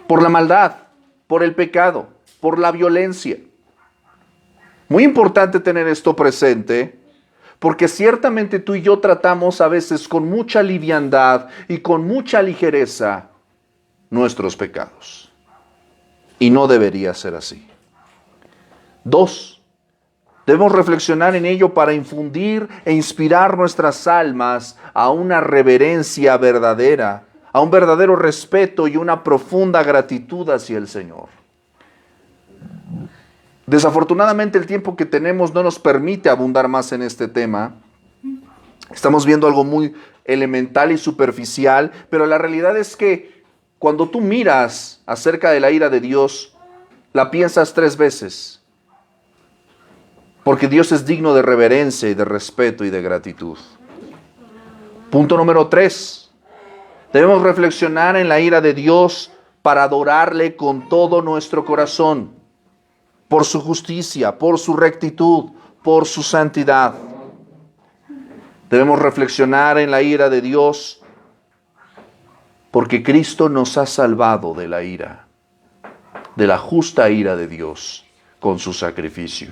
Por la maldad, por el pecado, por la violencia. Muy importante tener esto presente, porque ciertamente tú y yo tratamos a veces con mucha liviandad y con mucha ligereza nuestros pecados. Y no debería ser así. 2. Debemos reflexionar en ello para infundir e inspirar nuestras almas a una reverencia verdadera, a un verdadero respeto y una profunda gratitud hacia el Señor. Desafortunadamente el tiempo que tenemos no nos permite abundar más en este tema. Estamos viendo algo muy elemental y superficial, pero la realidad es que cuando tú miras acerca de la ira de Dios, la piensas 3 veces. Porque Dios es digno de reverencia y de respeto y de gratitud. Punto número 3. Debemos reflexionar en la ira de Dios para adorarle con todo nuestro corazón, por su justicia, por su rectitud, por su santidad. Debemos reflexionar en la ira de Dios porque Cristo nos ha salvado de la ira, de la justa ira de Dios con su sacrificio.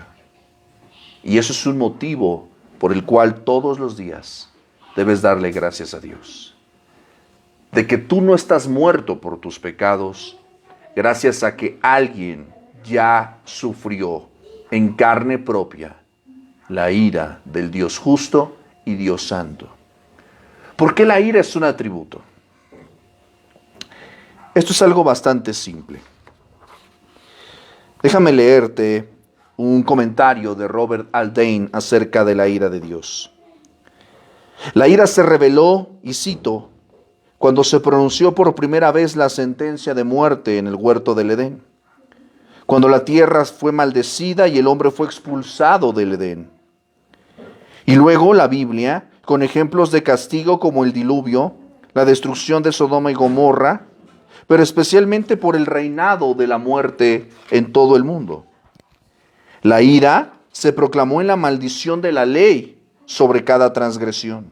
Y eso es un motivo por el cual todos los días debes darle gracias a Dios. De que tú no estás muerto por tus pecados, gracias a que alguien ya sufrió en carne propia la ira del Dios justo y Dios santo. ¿Por qué la ira es un atributo? Esto es algo bastante simple. Déjame leerte un comentario de Robert Haldane acerca de la ira de Dios. La ira se reveló, y cito, cuando se pronunció por primera vez la sentencia de muerte en el huerto del Edén, cuando la tierra fue maldecida y el hombre fue expulsado del Edén. Y luego la Biblia, con ejemplos de castigo como el diluvio, la destrucción de Sodoma y Gomorra, pero especialmente por el reinado de la muerte en todo el mundo. La ira se proclamó en la maldición de la ley sobre cada transgresión.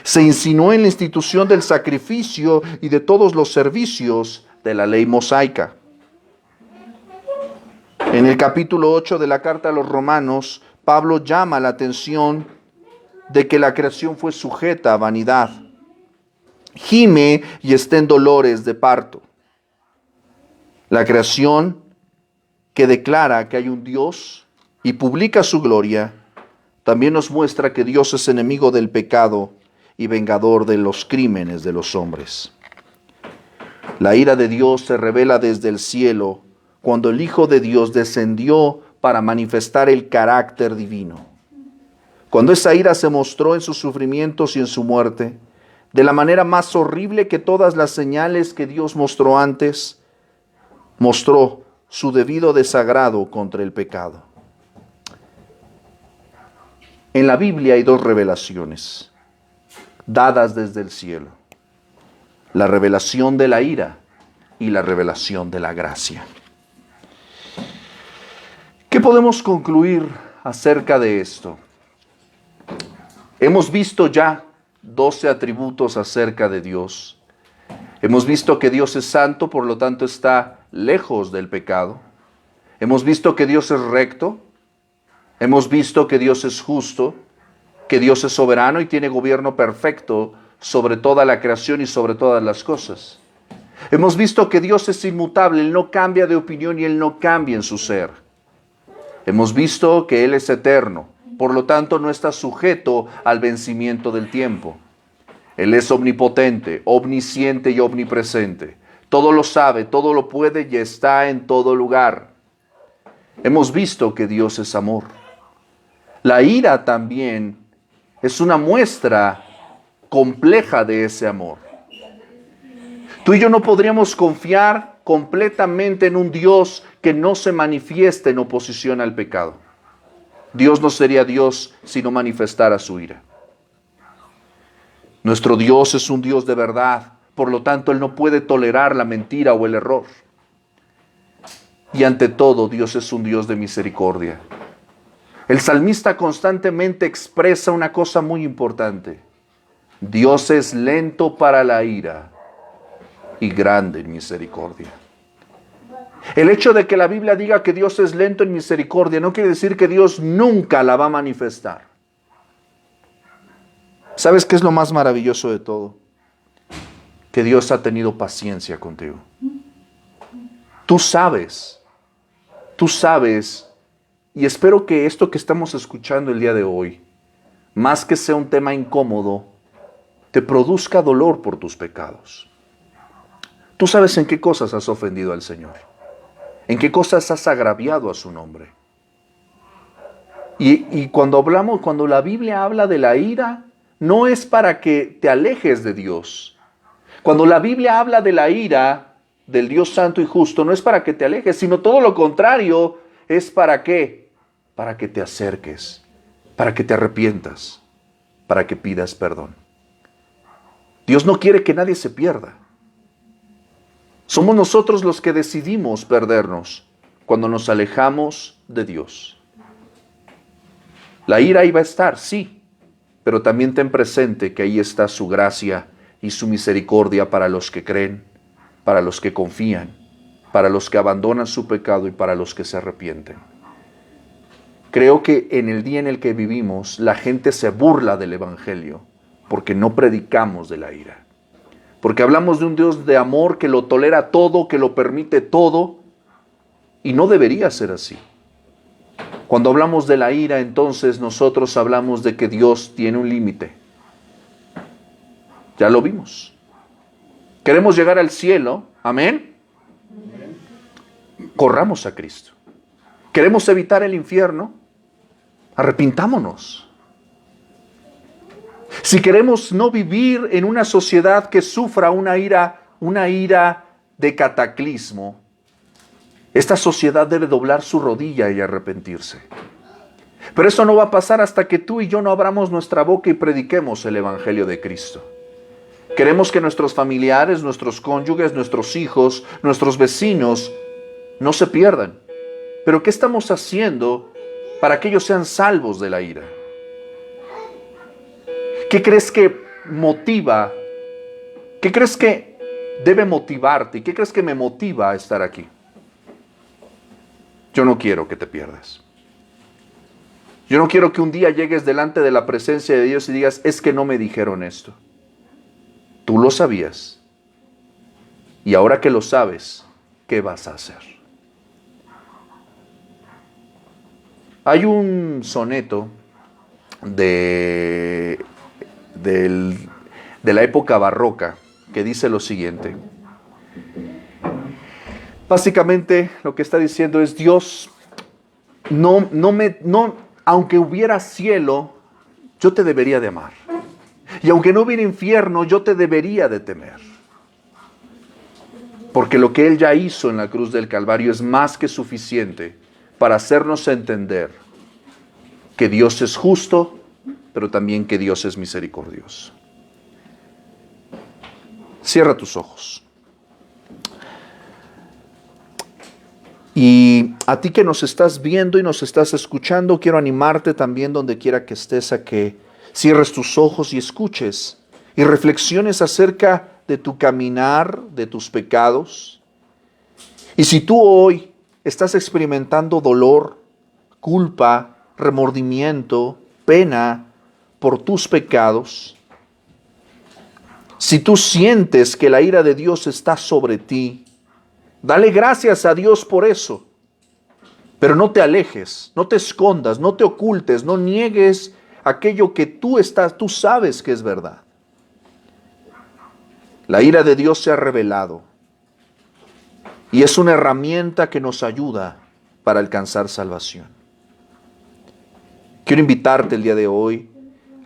Se insinuó en la institución del sacrificio y de todos los servicios de la ley mosaica. En el capítulo 8 de la carta a los Romanos, Pablo llama la atención de que la creación fue sujeta a vanidad. Gime y está en dolores de parto. La creación que declara que hay un Dios y publica su gloria, también nos muestra que Dios es enemigo del pecado y vengador de los crímenes de los hombres. La ira de Dios se revela desde el cielo cuando el Hijo de Dios descendió para manifestar el carácter divino. Cuando esa ira se mostró en sus sufrimientos y en su muerte, de la manera más horrible que todas las señales que Dios mostró antes, mostró su debido desagrado contra el pecado. En la Biblia hay dos revelaciones dadas desde el cielo: la revelación de la ira y la revelación de la gracia. ¿Qué podemos concluir acerca de esto? Hemos visto ya 12 atributos acerca de Dios. Hemos visto que Dios es santo, por lo tanto está lejos del pecado. Hemos visto que Dios es recto. Hemos visto que Dios es justo, que Dios es soberano y tiene gobierno perfecto sobre toda la creación y sobre todas las cosas. Hemos visto que Dios es inmutable, Él no cambia de opinión y Él no cambia en su ser. Hemos visto que Él es eterno, por lo tanto no está sujeto al vencimiento del tiempo. Él es omnipotente, omnisciente y omnipresente. Todo lo sabe, todo lo puede y está en todo lugar. Hemos visto que Dios es amor. La ira también es una muestra compleja de ese amor. Tú y yo no podríamos confiar completamente en un Dios que no se manifieste en oposición al pecado. Dios no sería Dios si no manifestara su ira. Nuestro Dios es un Dios de verdad, por lo tanto Él no puede tolerar la mentira o el error. Y ante todo, Dios es un Dios de misericordia. El salmista constantemente expresa una cosa muy importante: Dios es lento para la ira y grande en misericordia. El hecho de que la Biblia diga que Dios es lento en misericordia no quiere decir que Dios nunca la va a manifestar. ¿Sabes qué es lo más maravilloso de todo? Que Dios ha tenido paciencia contigo. Tú sabes, y espero que esto que estamos escuchando el día de hoy, más que sea un tema incómodo, te produzca dolor por tus pecados. Tú sabes en qué cosas has ofendido al Señor, en qué cosas has agraviado a su nombre. Y cuando la Biblia habla de la ira, no es para que te alejes de Dios. Cuando la Biblia habla de la ira del Dios santo y justo, no es para que te alejes, sino todo lo contrario, es para ¿qué? para que te acerques, para que te arrepientas, para que pidas perdón. Dios no quiere que nadie se pierda. Somos nosotros los que decidimos perdernos cuando nos alejamos de Dios. La ira ahí va a estar, sí, pero también ten presente que ahí está su gracia y su misericordia para los que creen, para los que confían, para los que abandonan su pecado y para los que se arrepienten. Creo que en el día en el que vivimos, la gente se burla del Evangelio porque no predicamos de la ira. Porque hablamos de un Dios de amor que lo tolera todo, que lo permite todo, y no debería ser así. Cuando hablamos de la ira, entonces nosotros hablamos de que Dios tiene un límite. Ya lo vimos. Queremos llegar al cielo, amén. Corramos a Cristo. Queremos evitar el infierno, arrepintámonos. Si queremos no vivir en una sociedad que sufra una ira de cataclismo, esta sociedad debe doblar su rodilla y arrepentirse. Pero eso no va a pasar hasta que tú y yo no abramos nuestra boca y prediquemos el Evangelio de Cristo. Queremos que nuestros familiares, nuestros cónyuges, nuestros hijos, nuestros vecinos no se pierdan. Pero ¿qué estamos haciendo para que ellos sean salvos de la ira? ¿Qué crees que motiva? ¿Qué crees que debe motivarte? ¿Y qué crees que me motiva a estar aquí? Yo no quiero que te pierdas. Yo no quiero que un día llegues delante de la presencia de Dios y digas, es que no me dijeron esto. Tú lo sabías. Y ahora que lo sabes, ¿qué vas a hacer? Hay un soneto de la época barroca que dice lo siguiente. Básicamente lo que está diciendo es, Dios, aunque hubiera cielo, yo te debería de amar. Y aunque no hubiera infierno, yo te debería de temer. Porque lo que Él ya hizo en la cruz del Calvario es más que suficiente para hacernos entender que Dios es justo, pero también que Dios es misericordioso. Cierra tus ojos. Y a ti que nos estás viendo y nos estás escuchando, quiero animarte también donde quiera que estés a que cierres tus ojos y escuches y reflexiones acerca de tu caminar, de tus pecados. Y si tú hoy estás experimentando dolor, culpa, remordimiento, pena por tus pecados, si tú sientes que la ira de Dios está sobre ti, dale gracias a Dios por eso. Pero no te alejes, no te escondas, no te ocultes, no niegues aquello que tú sabes que es verdad. La ira de Dios se ha revelado y es una herramienta que nos ayuda para alcanzar salvación. Quiero invitarte el día de hoy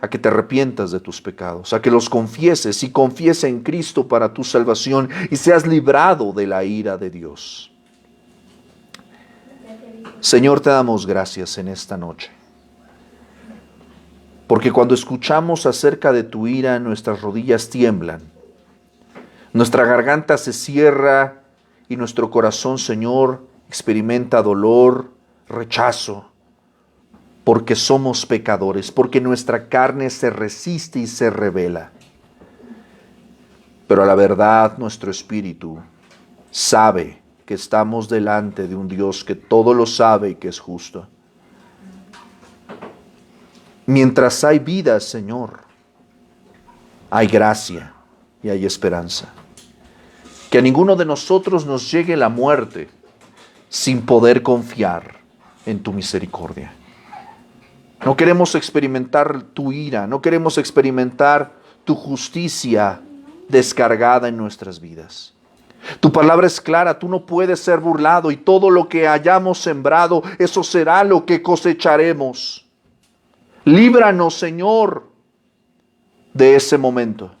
a que te arrepientas de tus pecados, a que los confieses y confiese en Cristo para tu salvación y seas librado de la ira de Dios. Señor, te damos gracias en esta noche, porque cuando escuchamos acerca de tu ira, nuestras rodillas tiemblan, nuestra garganta se cierra y nuestro corazón, Señor, experimenta dolor, rechazo, porque somos pecadores, porque nuestra carne se resiste y se rebela. Pero a la verdad nuestro espíritu sabe que estamos delante de un Dios que todo lo sabe y que es justo. Mientras hay vida, Señor, hay gracia y hay esperanza. Que a ninguno de nosotros nos llegue la muerte sin poder confiar en tu misericordia. No queremos experimentar tu ira, no queremos experimentar tu justicia descargada en nuestras vidas. Tu palabra es clara, tú no puedes ser burlado y todo lo que hayamos sembrado, eso será lo que cosecharemos. Líbranos, Señor, de ese momento.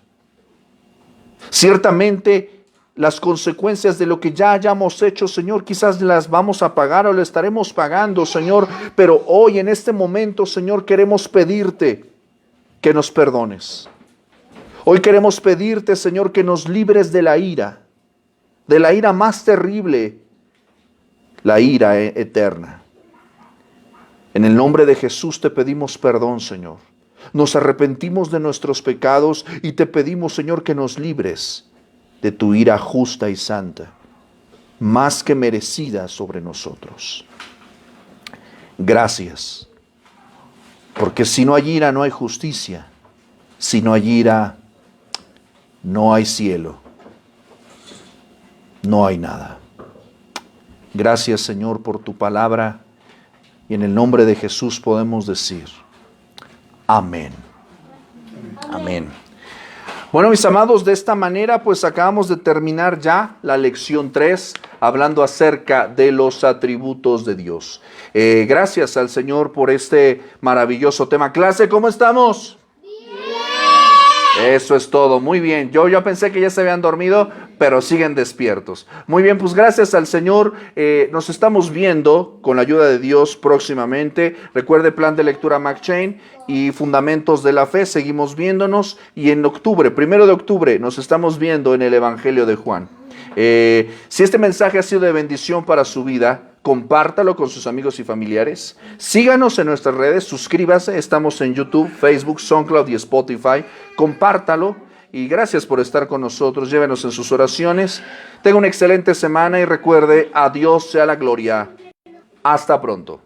Ciertamente las consecuencias de lo que ya hayamos hecho, Señor. Quizás las vamos a pagar o le estaremos pagando, Señor. Pero hoy, en este momento, Señor, queremos pedirte que nos perdones. Hoy queremos pedirte, Señor, que nos libres de la ira más terrible, la ira eterna. En el nombre de Jesús te pedimos perdón, Señor. Nos arrepentimos de nuestros pecados y te pedimos, Señor, que nos libres de tu ira justa y santa, más que merecida sobre nosotros. Gracias, porque si no hay ira, no hay justicia. Si no hay ira, no hay cielo. No hay nada. Gracias, Señor, por tu palabra, y en el nombre de Jesús podemos decir amén. Amén. Bueno, mis amados, de esta manera pues acabamos de terminar ya la lección 3, hablando acerca de los atributos de Dios. Gracias al Señor por este maravilloso tema. Clase, ¿cómo estamos? Eso es todo, muy bien. Yo pensé que ya se habían dormido, pero siguen despiertos. Muy bien, pues gracias al Señor. Nos estamos viendo con la ayuda de Dios próximamente. Recuerde, plan de lectura McChain y fundamentos de la fe. Seguimos viéndonos y en octubre, 1 de octubre, nos estamos viendo en el Evangelio de Juan. Si este mensaje ha sido de bendición para su vida, compártalo con sus amigos y familiares. Síganos en nuestras redes, suscríbase. Estamos en YouTube, Facebook, SoundCloud y Spotify. Compártalo y gracias por estar con nosotros. Llévenos en sus oraciones. Tenga una excelente semana y recuerde, a Dios sea la gloria. Hasta pronto.